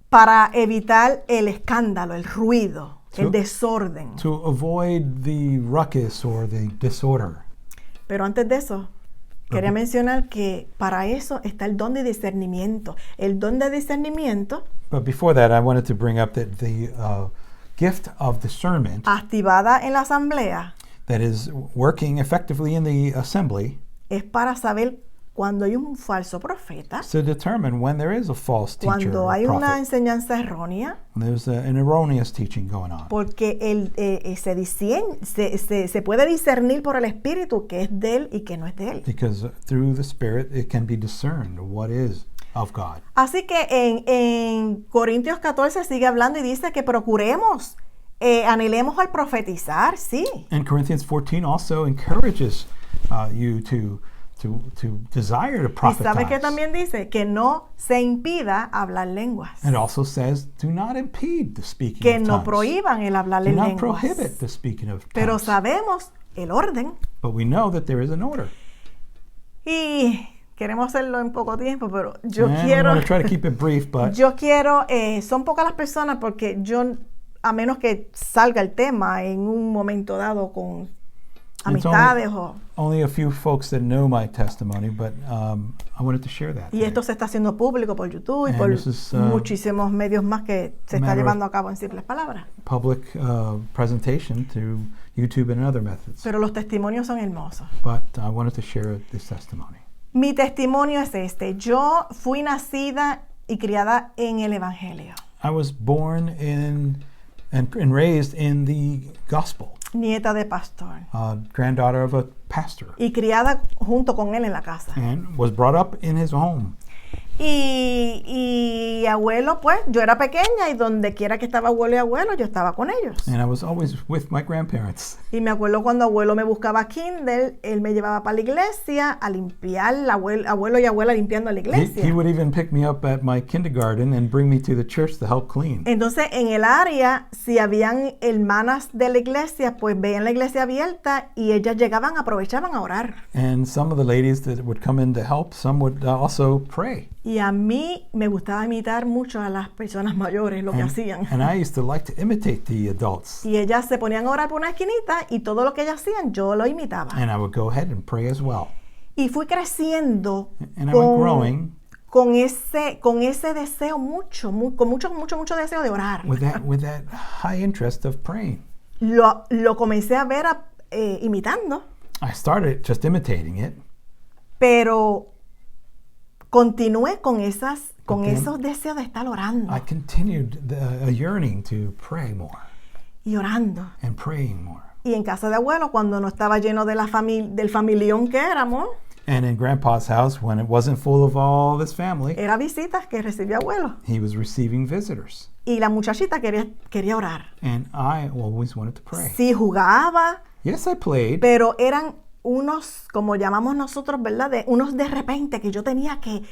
Speaker 1: para evitar el escándalo, el ruido, el desorden.
Speaker 2: to avoid the ruckus or the disorder.
Speaker 1: Pero antes de eso, quería mencionar que para eso está el don de discernimiento. El don de discernimiento,
Speaker 2: But before that, I wanted to bring up that the gift of discernment
Speaker 1: activada en la asamblea,
Speaker 2: that is working effectively in the assembly
Speaker 1: es para saber cuando hay un falso profeta,
Speaker 2: is to determine when there is a false teacher
Speaker 1: cuando
Speaker 2: or
Speaker 1: hay una
Speaker 2: prophet,
Speaker 1: enseñanza errónea,
Speaker 2: when there's an erroneous teaching going on.
Speaker 1: porque se puede discernir por el Espíritu que es de él y que no es de él.
Speaker 2: Because through the Spirit, it can be discerned what is of God.
Speaker 1: Así que en Corintios 14 sigue hablando y dice que procuremos, anhelemos al profetizar, sí.
Speaker 2: And Corinthians 14 also encourages you to desire to
Speaker 1: Y sabe que
Speaker 2: prophesy.
Speaker 1: también dice que no se impida hablar lenguas,
Speaker 2: It also says, do not impede the speaking
Speaker 1: que
Speaker 2: of
Speaker 1: no
Speaker 2: tongues.
Speaker 1: prohíban el hablar
Speaker 2: Do
Speaker 1: en
Speaker 2: not
Speaker 1: lenguas.
Speaker 2: prohibit the speaking of
Speaker 1: Pero
Speaker 2: tongues.
Speaker 1: sabemos el orden
Speaker 2: But we know that there is an order.
Speaker 1: y queremos hacerlo en poco tiempo, pero yo
Speaker 2: And
Speaker 1: quiero,
Speaker 2: I'm going to try to keep it brief, but
Speaker 1: son pocas las personas porque yo, a menos que salga el tema en un momento dado con amistades
Speaker 2: only a few folks that know my testimony, but I wanted to share that.
Speaker 1: y
Speaker 2: today.
Speaker 1: esto se está haciendo público por YouTube y
Speaker 2: And
Speaker 1: por
Speaker 2: this is,
Speaker 1: muchísimos medios más que se está
Speaker 2: matter of-
Speaker 1: llevando a cabo en simples palabras.
Speaker 2: Public presentation through YouTube and other methods.
Speaker 1: Pero los testimonios son hermosos.
Speaker 2: But I wanted to share this testimony.
Speaker 1: Mi testimonio es este. Yo fui nacida y criada en el Evangelio.
Speaker 2: I was born in and raised in the gospel,
Speaker 1: Nieta de pastor.
Speaker 2: granddaughter of a pastor,
Speaker 1: Y criada junto con él en la casa.
Speaker 2: and was brought up in his home.
Speaker 1: Y abuelo, pues, yo era pequeña y donde quiera que estaba abuelo y abuelo, yo estaba con ellos.
Speaker 2: And I was always with my grandparents.
Speaker 1: Y me acuerdo cuando abuelo me buscaba kinder, él me llevaba para la iglesia a limpiar, abuelo y abuela limpiando la
Speaker 2: He
Speaker 1: iglesia.
Speaker 2: would even pick me up at my kindergarten and bring me to the church to help clean.
Speaker 1: Entonces, en el área, si habían hermanas de la iglesia, pues veían la iglesia abierta y ellas llegaban, aprovechaban a orar.
Speaker 2: And some of the ladies that would come in to help, some would also pray.
Speaker 1: Y a mí me gustaba imitar mucho a las personas mayores, lo que hacían.
Speaker 2: And I used to like to imitate the adults.
Speaker 1: Y ellas se ponían a orar por una esquinita y todo lo que ellas hacían, yo lo imitaba.
Speaker 2: And I would go ahead and pray as well.
Speaker 1: Y fui creciendo
Speaker 2: And I went growing
Speaker 1: con ese deseo con mucho deseo de orar.
Speaker 2: with that high interest of praying.
Speaker 1: Lo comencé a ver imitando,
Speaker 2: I started just imitating it,
Speaker 1: pero continué con
Speaker 2: Okay.
Speaker 1: esos deseos de estar orando
Speaker 2: I continued a yearning to pray more
Speaker 1: y orando.
Speaker 2: and praying more.
Speaker 1: Y en casa de abuelo, cuando no estaba lleno de del familión que éramos,
Speaker 2: And in Grandpa's house, when it wasn't full of all this family,
Speaker 1: era visitas que recibía abuelo.
Speaker 2: he was receiving visitors.
Speaker 1: Y la muchachita quería orar.
Speaker 2: And I always wanted to pray.
Speaker 1: Sí, jugaba,
Speaker 2: Yes, I played,
Speaker 1: pero eran unos, como llamamos nosotros, ¿verdad? Unos de repente que yo tenía que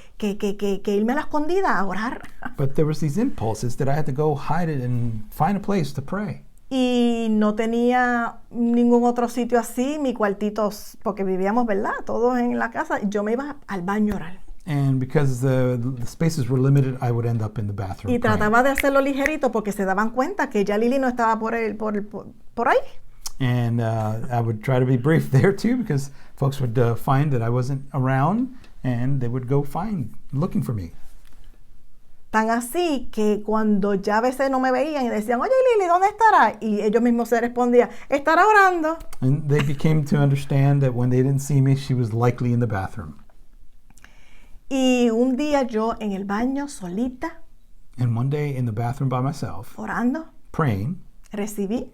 Speaker 1: irme a la escondida a orar.
Speaker 2: but there was these impulses that I had to go hide it and find a place to pray.
Speaker 1: Y no tenía ningún otro sitio así, mi cuartito, porque vivíamos, ¿verdad? Todos en la casa. Yo me iba al baño a orar.
Speaker 2: And because the spaces were limited, I would end up in the bathroom
Speaker 1: Y
Speaker 2: praying.
Speaker 1: trataba de hacerlo ligerito porque se daban cuenta que ya Lili no estaba por ahí.
Speaker 2: And I would try to be brief there too, because folks would find that I wasn't around, and they would go looking for me.
Speaker 1: Tan así que cuando ya a veces no me veían y decían, oye Lili, ¿dónde estará? Y ellos mismos se respondían, estará orando.
Speaker 2: And they became to understand that when they didn't see me, she was likely in the bathroom.
Speaker 1: Y un día yo en el baño solita,
Speaker 2: And one day in the bathroom by myself,
Speaker 1: orando,
Speaker 2: praying,
Speaker 1: recibí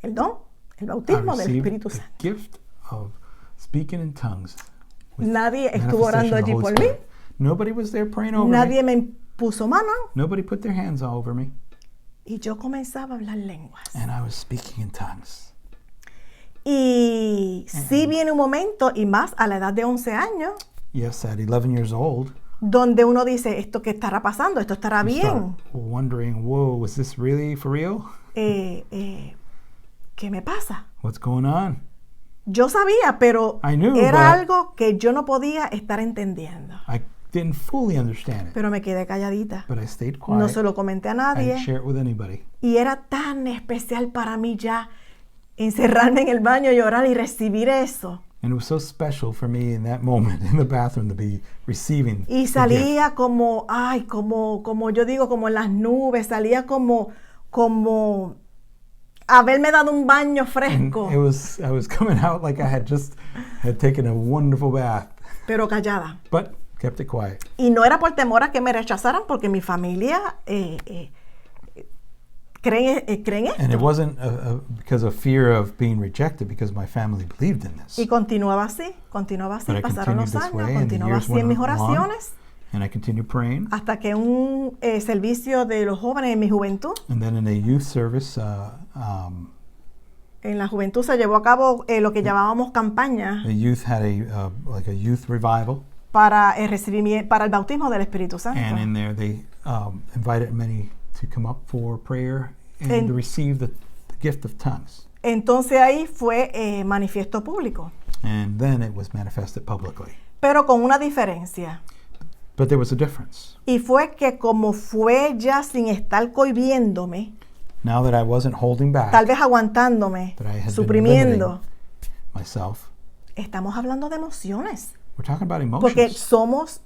Speaker 1: el don, el
Speaker 2: I
Speaker 1: bautismo del
Speaker 2: received
Speaker 1: Espíritu
Speaker 2: the
Speaker 1: Santo.
Speaker 2: gift of speaking in tongues. with
Speaker 1: Nadie estuvo
Speaker 2: manifestation
Speaker 1: orando
Speaker 2: of the
Speaker 1: allí
Speaker 2: Holy
Speaker 1: por mí.
Speaker 2: Spirit. Nobody was there praying over me.
Speaker 1: Nadie me puso mano
Speaker 2: Nobody put their hands all over me.
Speaker 1: y yo comenzaba a hablar lenguas.
Speaker 2: And I was speaking in tongues.
Speaker 1: Y sí viene un momento, y más a la edad de 11 años,
Speaker 2: Yes, at 11 years old,
Speaker 1: donde uno dice, ¿esto qué estará pasando? ¿Esto estará
Speaker 2: you
Speaker 1: bien?
Speaker 2: start wondering, whoa, was this really for real?
Speaker 1: ¿Qué me pasa?
Speaker 2: What's going on?
Speaker 1: Yo sabía, pero
Speaker 2: I knew,
Speaker 1: era
Speaker 2: but-
Speaker 1: algo que yo no podía estar entendiendo.
Speaker 2: I didn't fully understand it,
Speaker 1: Pero me quedé calladita.
Speaker 2: but I stayed
Speaker 1: No
Speaker 2: quiet.
Speaker 1: se lo comenté a
Speaker 2: I
Speaker 1: nadie.
Speaker 2: didn't share it with anybody.
Speaker 1: Y era tan especial para mí ya encerrarme en el baño, llorar y recibir eso.
Speaker 2: And it was so special for me in that moment in the bathroom to be receiving
Speaker 1: Y
Speaker 2: the gift.
Speaker 1: salía como, ay, como yo digo, como en las nubes, salía como haberme dado un baño
Speaker 2: And
Speaker 1: fresco,
Speaker 2: I was coming out like I had taken a wonderful bath,
Speaker 1: pero callada.
Speaker 2: but kept it quiet.
Speaker 1: Y no era por temor a que me rechazaran, porque mi familia creen
Speaker 2: And it
Speaker 1: esto.
Speaker 2: wasn't because of fear of being rejected, because my family believed in this.
Speaker 1: Y continuaba así,
Speaker 2: But I
Speaker 1: pasaron los
Speaker 2: continued this
Speaker 1: años,
Speaker 2: way, and the
Speaker 1: continuaba
Speaker 2: years
Speaker 1: así en mis
Speaker 2: went along.
Speaker 1: oraciones,
Speaker 2: And I continued praying.
Speaker 1: hasta que un servicio de los jóvenes en mi juventud,
Speaker 2: And then in a youth service,
Speaker 1: en la juventud se llevó a cabo lo que llamábamos campaña
Speaker 2: the youth had like a youth revival.
Speaker 1: para el bautismo del Espíritu Santo.
Speaker 2: And in there, they invited many to come up for prayer and
Speaker 1: En-
Speaker 2: to receive the gift of tongues.
Speaker 1: Entonces ahí fue manifiesto público,
Speaker 2: And then it was manifested publicly.
Speaker 1: pero con una diferencia.
Speaker 2: But there was a difference.
Speaker 1: Y fue que como fue ya sin estar cohibiéndome,
Speaker 2: Now that I wasn't holding back,
Speaker 1: tal vez aguantándome,
Speaker 2: that I had been
Speaker 1: suprimiendo,
Speaker 2: myself,
Speaker 1: estamos hablando de emociones,
Speaker 2: we're talking about
Speaker 1: porque
Speaker 2: emotions.
Speaker 1: somos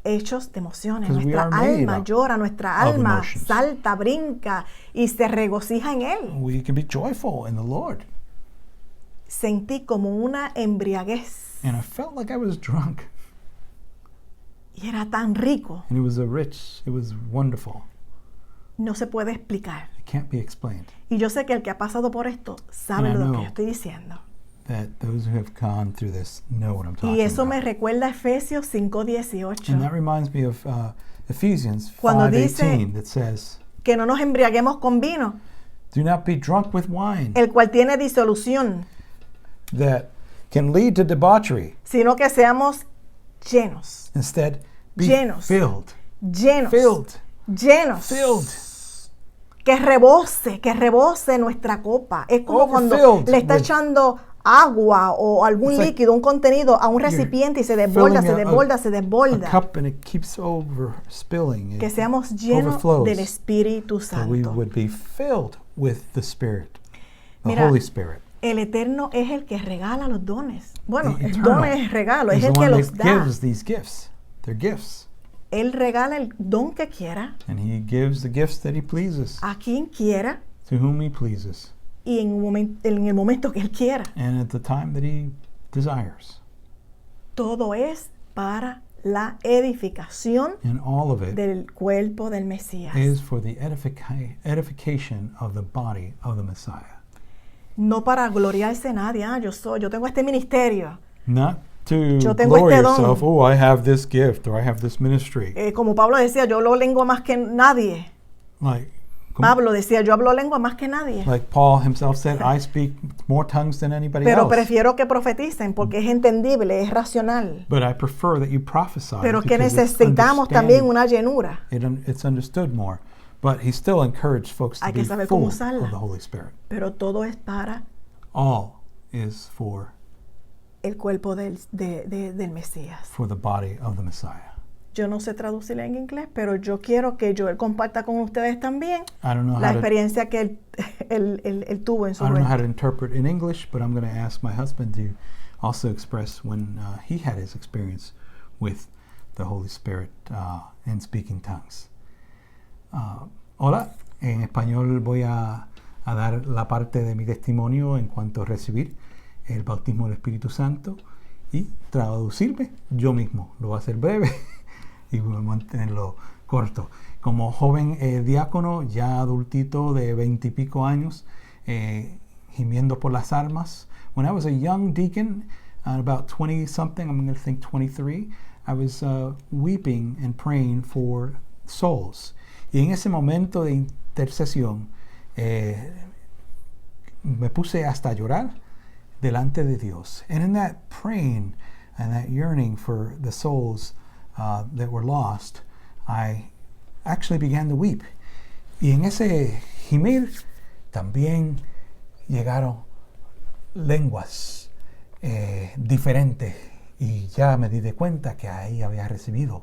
Speaker 1: hechos de emociones.
Speaker 2: 'Cause we
Speaker 1: Nuestra
Speaker 2: are made
Speaker 1: alma
Speaker 2: of-
Speaker 1: llora, nuestra
Speaker 2: of
Speaker 1: alma
Speaker 2: emotions.
Speaker 1: salta, brinca y se regocija en Él.
Speaker 2: We can be joyful in the Lord.
Speaker 1: Sentí como una embriaguez
Speaker 2: And I felt like I was drunk.
Speaker 1: y era tan rico,
Speaker 2: And it was wonderful.
Speaker 1: no se puede explicar.
Speaker 2: It can't be explained.
Speaker 1: Y yo sé que el que ha pasado por esto sabe
Speaker 2: And I
Speaker 1: lo que
Speaker 2: know
Speaker 1: yo estoy diciendo.
Speaker 2: That those who have gone through this know what I'm talking
Speaker 1: Y eso me
Speaker 2: about.
Speaker 1: recuerda a Efesios
Speaker 2: And that
Speaker 1: 5:18,
Speaker 2: reminds me of Ephesians
Speaker 1: Cuando dice-
Speaker 2: 5:18 that says,
Speaker 1: que no nos embriaguemos con vino,
Speaker 2: "Do not be drunk with wine,
Speaker 1: el cual tiene disolución,
Speaker 2: that can lead to debauchery.
Speaker 1: sino que seamos llenos,
Speaker 2: Instead, be
Speaker 1: Llenos.
Speaker 2: filled,
Speaker 1: llenos,
Speaker 2: filled,
Speaker 1: llenos,
Speaker 2: filled."
Speaker 1: que rebose nuestra copa. Es como cuando
Speaker 2: Overfilled
Speaker 1: le está
Speaker 2: with-
Speaker 1: echando agua o algún
Speaker 2: It's like
Speaker 1: líquido, un contenido a un recipiente y se desborda, se
Speaker 2: filling
Speaker 1: desborda, se
Speaker 2: a
Speaker 1: desborda.
Speaker 2: cup and it keeps over spilling.
Speaker 1: Que
Speaker 2: It
Speaker 1: seamos llenos
Speaker 2: overflows.
Speaker 1: del Espíritu
Speaker 2: So we
Speaker 1: Santo.
Speaker 2: would be filled with the Spirit, the
Speaker 1: Mira,
Speaker 2: Holy Spirit.
Speaker 1: El Eterno es el que regala los dones. Bueno,
Speaker 2: The
Speaker 1: el
Speaker 2: Eternal
Speaker 1: don es regalo, es
Speaker 2: is
Speaker 1: el
Speaker 2: the
Speaker 1: que
Speaker 2: one
Speaker 1: los
Speaker 2: that
Speaker 1: da.
Speaker 2: gives these gifts. They're gifts.
Speaker 1: Él regala el don que quiera,
Speaker 2: And He gives the gifts that He pleases,
Speaker 1: a quien quiera
Speaker 2: to whom He pleases,
Speaker 1: y en el momento que Él quiera.
Speaker 2: and at the time that He desires.
Speaker 1: Todo es para la edificación
Speaker 2: And all of it
Speaker 1: del cuerpo del Mesías.
Speaker 2: is for the edification of the body of the Messiah.
Speaker 1: No para gloriarse nadie. Yo tengo este ministerio.
Speaker 2: Not to
Speaker 1: Yo tengo
Speaker 2: glory
Speaker 1: este don.
Speaker 2: yourself, oh, I have this gift or I have this ministry.
Speaker 1: Como Pablo decía, yo hablo lengua más que nadie.
Speaker 2: Like,
Speaker 1: Pablo decía, yo hablo lengua más que nadie.
Speaker 2: like Paul himself said, I speak more tongues than anybody
Speaker 1: Pero
Speaker 2: else.
Speaker 1: prefiero que profeticen porque es entendible, es racional.
Speaker 2: But I prefer that you prophesy.
Speaker 1: Pero que
Speaker 2: because it's
Speaker 1: necesitamos también una llenura.
Speaker 2: It's understood more. But he still encouraged folks to
Speaker 1: Hay que
Speaker 2: be
Speaker 1: saber
Speaker 2: full
Speaker 1: cómo
Speaker 2: of
Speaker 1: usarla.
Speaker 2: the Holy Spirit.
Speaker 1: Pero todo es para
Speaker 2: All is for
Speaker 1: el cuerpo del Mesías.
Speaker 2: the body of the Messiah.
Speaker 1: Yo no sé traducirla en inglés, pero yo quiero que Joel comparta con ustedes también
Speaker 2: I don't know
Speaker 1: la
Speaker 2: how to
Speaker 1: experiencia que él tuvo en su
Speaker 2: I don't know how to
Speaker 1: juventud.
Speaker 2: interpret in English, but I'm going to ask my husband to also express when he had his experience with the Holy Spirit and speaking tongues. Hola, en español voy a dar la parte de mi testimonio en cuanto a recibir el bautismo del Espíritu Santo y traducirme yo mismo. Lo voy a hacer breve y voy a mantenerlo corto. Como joven diácono, ya adultito de 20 y pico años, gimiendo por las almas. When I was a young deacon, about 20 something, I'm going to think 23, I was weeping and praying for souls. Y en ese momento de intercesión, me puse hasta a llorar delante de Dios. And in that praying and that yearning for the souls that were lost, I actually began to weep. Y en ese gemir también llegaron lenguas diferentes y ya me di de cuenta que ahí había recibido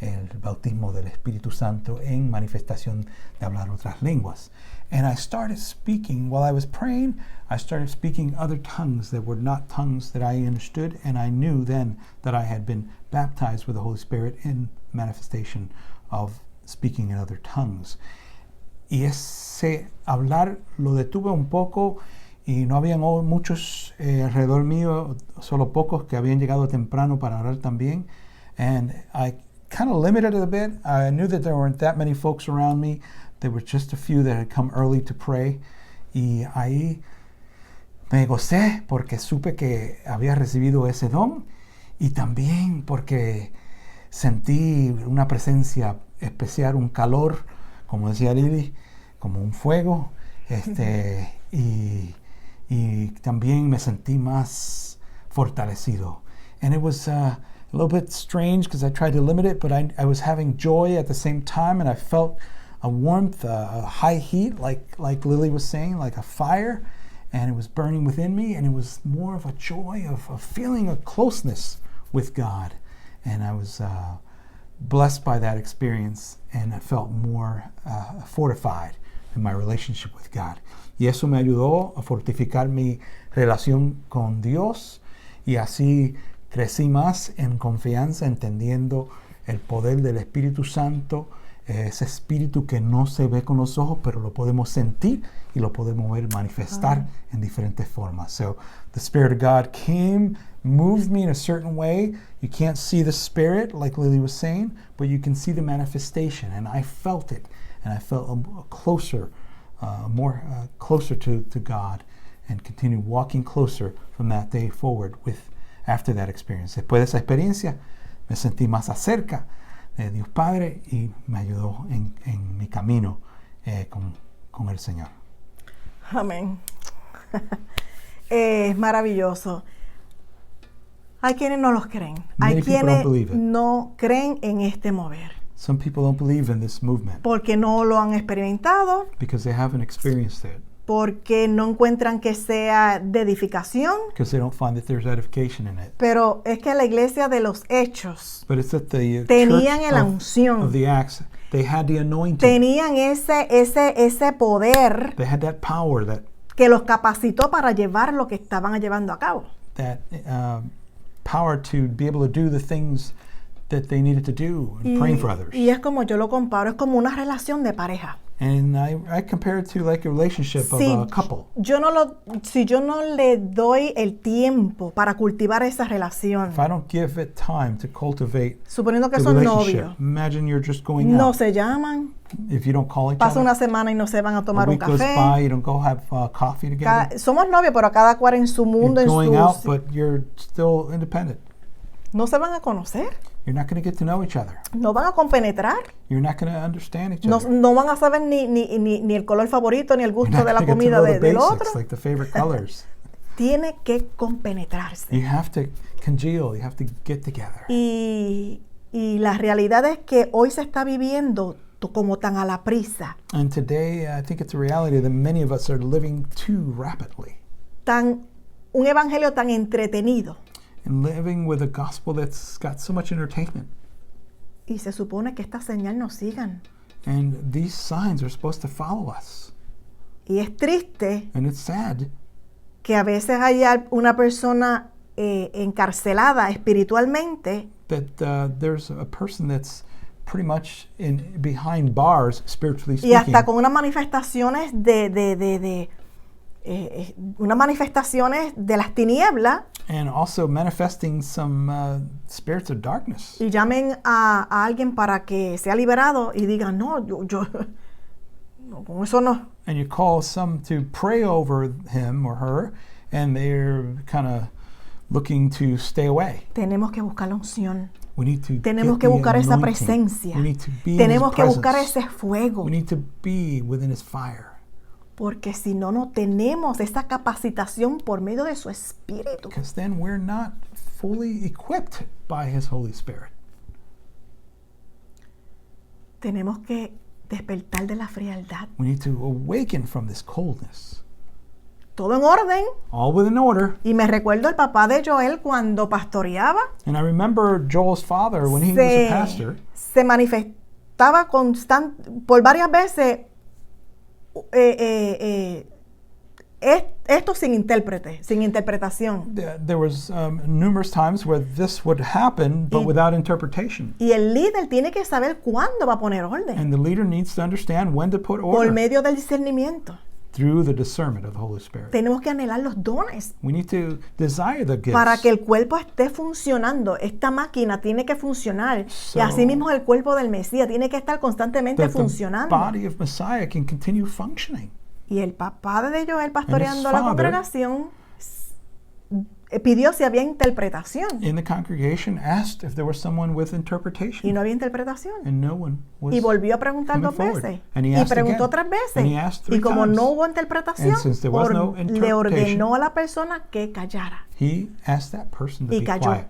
Speaker 2: el bautismo del Espíritu Santo en manifestación de hablar otras lenguas. And I started speaking, while I was praying, I started speaking other tongues that were not tongues that I understood, and I knew then that I had been baptized with the Holy Spirit in manifestation of speaking in other tongues. Y ese hablar lo detuve un poco y no habían muchos alrededor mío, solo pocos que habían llegado temprano para orar también. And I kind of limited it a bit. I knew that there weren't that many folks around me. There were just a few that had come early to pray. Y ahí me gocé porque supe que había recibido ese don y también porque sentí una presencia especial, un calor, como decía Lili, como un fuego, y también me sentí más fortalecido. And it was a little bit strange because I tried to limit it, but I was having joy at the same time, and I felt a warmth, a high heat, like Lily was saying, like a fire, and it was burning within me, and it was more of a joy of feeling a closeness with God. And I was blessed by that experience, and I felt more fortified in my relationship with God. Y eso me ayudó a fortificar mi relación con Dios, y así crecí más en confianza, entendiendo el poder del Espíritu Santo, ese espíritu que no se ve con los ojos, pero lo podemos sentir y lo podemos ver manifestar en diferentes formas. So the Spirit of God came, moved me in a certain way. You can't see the Spirit, like Lily was saying, but you can see the manifestation, and I felt it, and I felt closer, closer to God, and continued walking closer from that day forward after that experience. Después de esa experiencia, me sentí más acerca de Dios Padre y me ayudó en mi camino con el Señor.
Speaker 1: Amén. Es maravilloso. Hay quienes no los creen. Hay quienes no creen en este mover.
Speaker 2: Some people don't believe in this movement
Speaker 1: porque no lo han experimentado,
Speaker 2: because they haven't experienced it,
Speaker 1: porque no encuentran que sea de edificación.
Speaker 2: because they don't find that there's edification in it.
Speaker 1: Pero es que la iglesia de los hechos
Speaker 2: But it's that the
Speaker 1: tenían
Speaker 2: church
Speaker 1: la unción,
Speaker 2: of the Acts, they had the anointing,
Speaker 1: tenían ese poder
Speaker 2: they had that power,
Speaker 1: que los capacitó para llevar lo que estaban llevando a cabo.
Speaker 2: that power to be able to do the things that they needed to do and praying for others.
Speaker 1: Y es como yo lo comparo, es como una relación de pareja.
Speaker 2: And I compare it to like a relationship of a couple.
Speaker 1: Si yo no le doy el tiempo para cultivar esa relación,
Speaker 2: If I don't give it time to cultivate
Speaker 1: suponiendo que
Speaker 2: the
Speaker 1: son
Speaker 2: relationship,
Speaker 1: novios,
Speaker 2: imagine you're just going
Speaker 1: no
Speaker 2: out.
Speaker 1: se llaman,
Speaker 2: If you don't call each
Speaker 1: pasa
Speaker 2: other,
Speaker 1: una semana y no se van a
Speaker 2: a
Speaker 1: tomar un
Speaker 2: week goes
Speaker 1: café.
Speaker 2: by, you don't go have coffee together.
Speaker 1: Somos novios, pero cada cual en su mundo,
Speaker 2: You're going out,
Speaker 1: en
Speaker 2: but you're still independent.
Speaker 1: no se van a conocer,
Speaker 2: You're not going to get to know each other.
Speaker 1: no van a compenetrar,
Speaker 2: You're not going to understand each
Speaker 1: no,
Speaker 2: other.
Speaker 1: no van a saber ni el color favorito, ni el
Speaker 2: You're
Speaker 1: gusto
Speaker 2: not
Speaker 1: de la
Speaker 2: going to get to
Speaker 1: comida
Speaker 2: know the
Speaker 1: del otro.
Speaker 2: basics, like the favorite colors.
Speaker 1: Tiene que compenetrarse.
Speaker 2: You have to congeal. You have to get together.
Speaker 1: Y la realidad es que hoy se está viviendo como tan a la prisa,
Speaker 2: And today, I think it's a reality that many of us are living too rapidly
Speaker 1: un evangelio tan entretenido.
Speaker 2: and living with a gospel that's got so much entertainment.
Speaker 1: Y se supone que esta señal nos sigan.
Speaker 2: And these signs are supposed to follow us.
Speaker 1: Y es triste
Speaker 2: And it's sad
Speaker 1: que a veces haya una persona encarcelada espiritualmente
Speaker 2: that there's a person that's pretty much behind bars, spiritually
Speaker 1: y hasta
Speaker 2: speaking,
Speaker 1: con unas manifestaciones unas manifestaciones de las tinieblas,
Speaker 2: and also manifesting some spirits of darkness.
Speaker 1: y llamen a alguien para que sea liberado y digan, no, yo no, con eso no.
Speaker 2: And you call some to pray over him or her, and they're kind of looking to stay away.
Speaker 1: Tenemos que buscar la unción.
Speaker 2: We need to
Speaker 1: Tenemos
Speaker 2: get
Speaker 1: que
Speaker 2: the
Speaker 1: buscar esa
Speaker 2: anointing.
Speaker 1: presencia.
Speaker 2: We need to be
Speaker 1: Tenemos
Speaker 2: in
Speaker 1: que
Speaker 2: his
Speaker 1: buscar
Speaker 2: presence.
Speaker 1: ese fuego.
Speaker 2: We need to be within his fire.
Speaker 1: Porque si no, no tenemos esa capacitación por medio de su espíritu.
Speaker 2: Because then we're not fully equipped by his Holy Spirit.
Speaker 1: Tenemos que despertar de la frialdad.
Speaker 2: We need to awaken from this coldness.
Speaker 1: Todo en orden.
Speaker 2: All within order.
Speaker 1: Y me recuerdo el papá de Joel cuando pastoreaba.
Speaker 2: And I remember Joel's father when he was a pastor.
Speaker 1: se manifestaba por varias veces esto sin intérprete, sin interpretación.
Speaker 2: There was numerous times where this would happen, but without interpretation.
Speaker 1: Y el líder tiene que saber cuándo va a poner orden
Speaker 2: And the leader needs to understand when to put
Speaker 1: por
Speaker 2: order
Speaker 1: medio del discernimiento.
Speaker 2: through the discernment of the Holy Spirit.
Speaker 1: Tenemos que anhelar los dones
Speaker 2: We need to desire the gifts.
Speaker 1: para que el cuerpo esté funcionando. Esta máquina tiene que funcionar.
Speaker 2: So-
Speaker 1: Y así mismo el cuerpo del Mesías tiene que estar constantemente
Speaker 2: that the
Speaker 1: funcionando.
Speaker 2: body of Messiah can continue functioning.
Speaker 1: Y el papá de Joel pastoreando
Speaker 2: And
Speaker 1: la
Speaker 2: his father-
Speaker 1: congregación pidió si había interpretación.
Speaker 2: In the congregation, asked if there was someone with
Speaker 1: Y
Speaker 2: interpretation,
Speaker 1: no había interpretación.
Speaker 2: and no one was.
Speaker 1: Y volvió a preguntar
Speaker 2: coming
Speaker 1: 2
Speaker 2: forward.
Speaker 1: veces.
Speaker 2: And he
Speaker 1: Y
Speaker 2: asked
Speaker 1: preguntó
Speaker 2: again.
Speaker 1: 3
Speaker 2: And he
Speaker 1: veces.
Speaker 2: asked 3
Speaker 1: Y como
Speaker 2: times.
Speaker 1: no hubo interpretación,
Speaker 2: And since there was no
Speaker 1: le
Speaker 2: interpretation,
Speaker 1: ordenó a la persona que callara.
Speaker 2: He asked that person to
Speaker 1: Y
Speaker 2: be
Speaker 1: calló.
Speaker 2: quiet,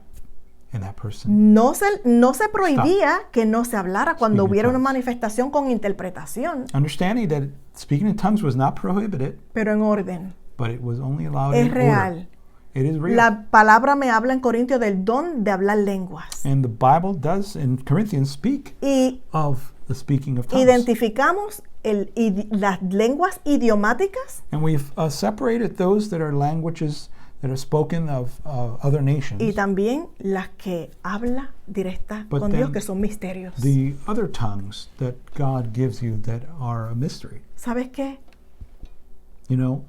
Speaker 2: and that person.
Speaker 1: No se prohibía que no se hablara cuando
Speaker 2: Speaking in
Speaker 1: hubiera una
Speaker 2: tongues.
Speaker 1: manifestación con interpretación,
Speaker 2: Understanding that speaking in tongues was not prohibited,
Speaker 1: pero en orden.
Speaker 2: but it was only allowed
Speaker 1: Es
Speaker 2: in
Speaker 1: real.
Speaker 2: order. It is real.
Speaker 1: La palabra me habla en Corintios del don de hablar lenguas.
Speaker 2: And the Bible does in Corinthians speak
Speaker 1: Y
Speaker 2: of the speaking of tongues.
Speaker 1: identificamos las lenguas idiomáticas
Speaker 2: And we've separated those that are languages that are spoken of other nations.
Speaker 1: y también las que habla directa
Speaker 2: But
Speaker 1: con Dios,
Speaker 2: then
Speaker 1: que son misterios.
Speaker 2: The other tongues that God gives you that are a mystery.
Speaker 1: ¿Sabes qué?
Speaker 2: You know,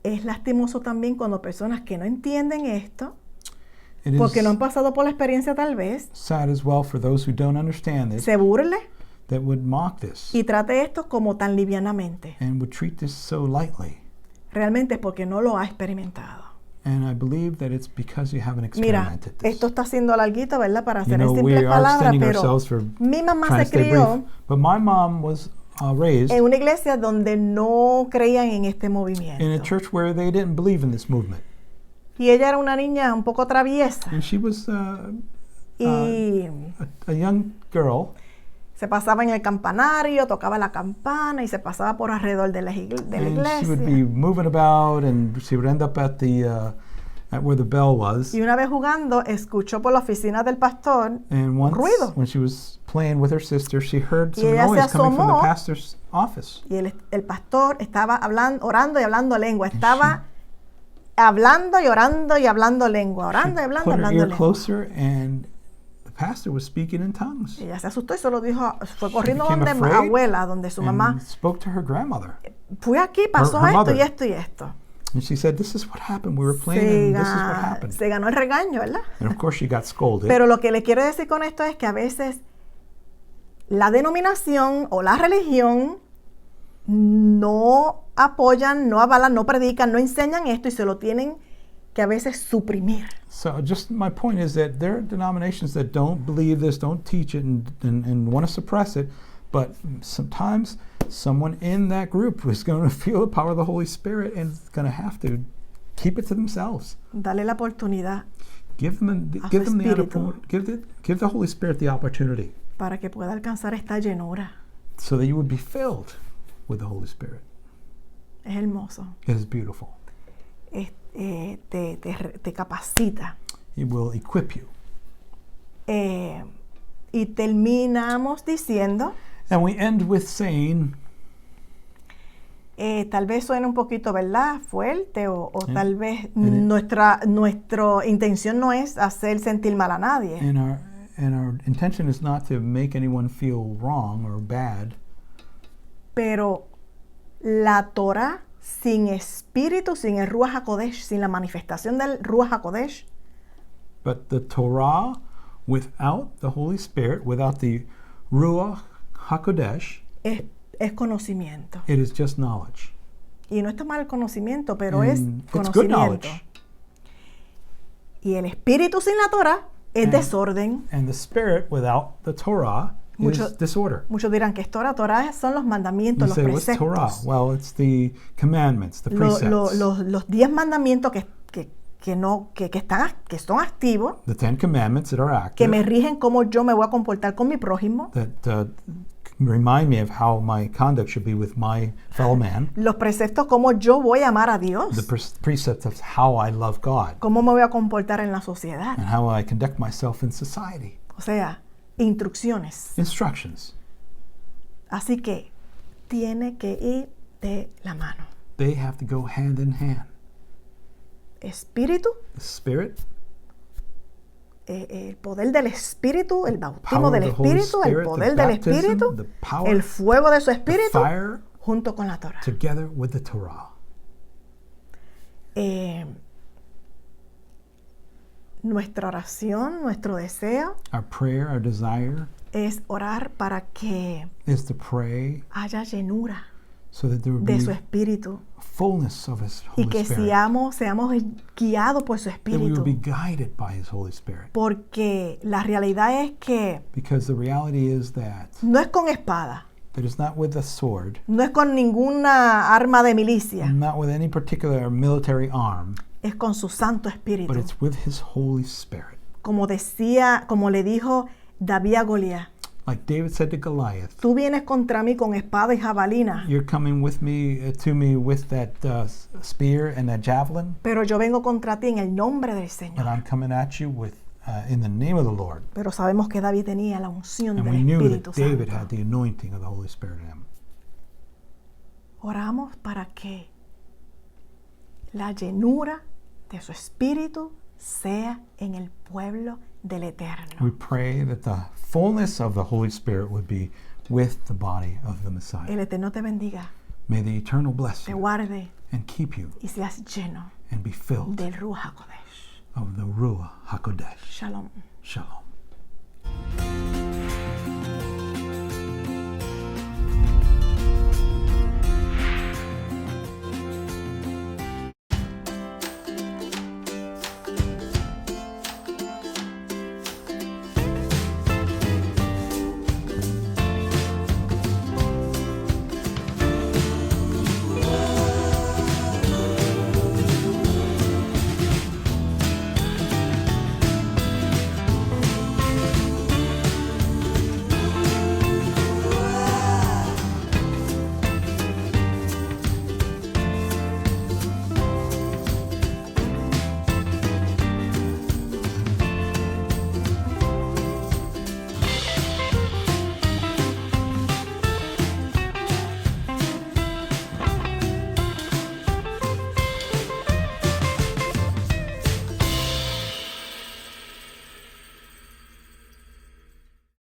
Speaker 1: Es lastimoso también cuando personas que no entienden esto,
Speaker 2: it
Speaker 1: porque
Speaker 2: is
Speaker 1: no han pasado por la experiencia tal vez,
Speaker 2: sad as well for those who don't understand this,
Speaker 1: se burle
Speaker 2: that would mock this
Speaker 1: y trate esto como tan livianamente.
Speaker 2: and would treat this so lightly.
Speaker 1: Realmente es porque no lo ha experimentado.
Speaker 2: And I believe that it's because you haven't
Speaker 1: Mira,
Speaker 2: experimented this.
Speaker 1: esto está siendo larguito, ¿verdad? Para
Speaker 2: You
Speaker 1: hacer en
Speaker 2: know,
Speaker 1: simples
Speaker 2: we are
Speaker 1: palabras,
Speaker 2: extending
Speaker 1: pero
Speaker 2: ourselves for
Speaker 1: mi mamá
Speaker 2: trying to
Speaker 1: se
Speaker 2: stay
Speaker 1: crió
Speaker 2: brief. But my mom was raised
Speaker 1: en una iglesia donde no creían en este
Speaker 2: in a
Speaker 1: movimiento.
Speaker 2: church where they didn't believe in this movement.
Speaker 1: Y ella era una niña un poco traviesa
Speaker 2: And she was
Speaker 1: y
Speaker 2: a young girl,
Speaker 1: se pasaba en el campanario, tocaba la campana y se pasaba por alrededor de la
Speaker 2: and she would be
Speaker 1: iglesia.
Speaker 2: moving about, and she would end up at where the bell was.
Speaker 1: Y una vez jugando, escuchó por la oficina del pastor
Speaker 2: And once,
Speaker 1: ruido.
Speaker 2: when she was playing with her sister, she heard
Speaker 1: Y
Speaker 2: some
Speaker 1: ella se
Speaker 2: noise coming from the
Speaker 1: asomó.
Speaker 2: pastor's office.
Speaker 1: y el pastor estaba hablando, orando y hablando lengua. Estaba hablando y orando y hablando lengua. Orando y hablando y
Speaker 2: Put her
Speaker 1: hablando
Speaker 2: ear
Speaker 1: lengua.
Speaker 2: closer, and the pastor was speaking in tongues.
Speaker 1: Ella se asustó y solo dijo, fue corriendo
Speaker 2: became
Speaker 1: donde
Speaker 2: afraid
Speaker 1: abuela, donde su mamá.
Speaker 2: And spoke to her grandmother.
Speaker 1: Fui aquí, pasó
Speaker 2: her
Speaker 1: esto
Speaker 2: mother.
Speaker 1: y esto y esto.
Speaker 2: And she said, "This is what happened. We were playing, and this is what happened."
Speaker 1: Se ganó el regaño, ¿verdad?
Speaker 2: And of course, she got scolded.
Speaker 1: Pero lo que le quiero decir con esto es que a veces la denominación o la religión no apoyan, no avalan, no predican, no enseñan esto y se lo tienen que a veces suprimir.
Speaker 2: So just my point is that there are denominations that don't believe this, don't teach it, and want to suppress it. But sometimes someone in that group is going to feel the power of the Holy Spirit and is going to have to keep it to themselves.
Speaker 1: Dale la oportunidad
Speaker 2: Give them
Speaker 1: A
Speaker 2: give
Speaker 1: su
Speaker 2: them the
Speaker 1: espíritu.
Speaker 2: give the Holy Spirit the opportunity
Speaker 1: para que pueda alcanzar esta llenura.
Speaker 2: so that you would be filled with the Holy Spirit.
Speaker 1: Es hermoso.
Speaker 2: It is beautiful.
Speaker 1: Te capacita.
Speaker 2: It will equip you.
Speaker 1: Y terminamos diciendo,
Speaker 2: And we end with saying,
Speaker 1: tal vez suene un poquito, ¿verdad? Fuerte o
Speaker 2: Sí.
Speaker 1: tal vez
Speaker 2: Sí.
Speaker 1: nuestra intención no es hacer sentir mal a nadie.
Speaker 2: and our intention is not to make anyone feel wrong or bad.
Speaker 1: Pero la Torah sin espíritu, sin el Ruach HaKodesh, sin la manifestación del Ruach HaKodesh,
Speaker 2: But the Torah, without the Holy Spirit, without the Ruach HaKodesh,
Speaker 1: es conocimiento.
Speaker 2: it is just knowledge.
Speaker 1: Y no está mal el conocimiento, pero es
Speaker 2: And it's good
Speaker 1: conocimiento.
Speaker 2: knowledge.
Speaker 1: Y el espíritu sin la Torah es
Speaker 2: And-
Speaker 1: desorden.
Speaker 2: And the Spirit, without the Torah,
Speaker 1: Mucho-
Speaker 2: is disorder.
Speaker 1: Muchos dirán que es Torah. Torah son los mandamientos,
Speaker 2: You
Speaker 1: los
Speaker 2: say, what's Torah?
Speaker 1: preceptos.
Speaker 2: Well, it's the commandments, the
Speaker 1: Lo-
Speaker 2: precepts.
Speaker 1: los 10 mandamientos que son activos,
Speaker 2: The 10 Commandments that are
Speaker 1: que
Speaker 2: active,
Speaker 1: me rigen cómo yo me voy a comportar con mi prójimo.
Speaker 2: that remind me of how my conduct should be with my fellow man.
Speaker 1: Los preceptos, cómo yo voy a amar a Dios.
Speaker 2: The precepts of how I love God
Speaker 1: Cómo me voy a comportar en la sociedad.
Speaker 2: and how I conduct myself in society.
Speaker 1: O sea, instrucciones.
Speaker 2: instructions.
Speaker 1: Así que tiene que ir de la mano.
Speaker 2: They have to go hand in hand.
Speaker 1: Espíritu,
Speaker 2: The Spirit,
Speaker 1: el poder del Espíritu, el bautismo
Speaker 2: power
Speaker 1: del
Speaker 2: of the Holy
Speaker 1: Espíritu, el
Speaker 2: Spirit,
Speaker 1: poder
Speaker 2: the
Speaker 1: del
Speaker 2: baptism,
Speaker 1: Espíritu,
Speaker 2: the power,
Speaker 1: el fuego de su
Speaker 2: the
Speaker 1: Espíritu,
Speaker 2: fire,
Speaker 1: junto con la Torah.
Speaker 2: together with the Torah.
Speaker 1: Nuestra oración, nuestro deseo
Speaker 2: Our prayer, our desire
Speaker 1: es orar para que
Speaker 2: is to pray
Speaker 1: haya llenura
Speaker 2: so that there would
Speaker 1: de
Speaker 2: be
Speaker 1: su Espíritu
Speaker 2: fullness of His
Speaker 1: y
Speaker 2: Holy
Speaker 1: que
Speaker 2: Spirit.
Speaker 1: seamos guiados por su
Speaker 2: That we would
Speaker 1: Espíritu.
Speaker 2: be guided by His Holy Spirit.
Speaker 1: Porque la realidad es que
Speaker 2: Because the reality is that
Speaker 1: no es con espada,
Speaker 2: it's not with a sword,
Speaker 1: no es con ninguna arma de milicia,
Speaker 2: not with any particular military arm,
Speaker 1: es con su Santo Espíritu.
Speaker 2: but it's with His Holy Spirit.
Speaker 1: Como le dijo David a Goliat,
Speaker 2: Like David said to Goliath,
Speaker 1: tú vienes contra mí con espada y jabalina,
Speaker 2: you're coming with me to me with that spear and that javelin,
Speaker 1: pero yo vengo contra ti en el nombre del
Speaker 2: and
Speaker 1: Señor.
Speaker 2: I'm coming at you with in the name of the Lord.
Speaker 1: Pero sabemos que David tenía la unción
Speaker 2: And
Speaker 1: del
Speaker 2: we knew
Speaker 1: Espíritu
Speaker 2: that David
Speaker 1: Santo.
Speaker 2: had the anointing of the Holy Spirit in him.
Speaker 1: Oramos para que la llenura de su Espíritu sea en el pueblo del Eterno.
Speaker 2: We pray that the fullness of the Holy Spirit would be with the body of the Messiah.
Speaker 1: El Eterno te bendiga,
Speaker 2: May the Eternal bless
Speaker 1: te
Speaker 2: you
Speaker 1: guarde
Speaker 2: and keep you
Speaker 1: y seas lleno
Speaker 2: and be filled
Speaker 1: del Ruach HaKodesh.
Speaker 2: of the Ruach HaKodesh.
Speaker 1: Shalom.
Speaker 2: Shalom.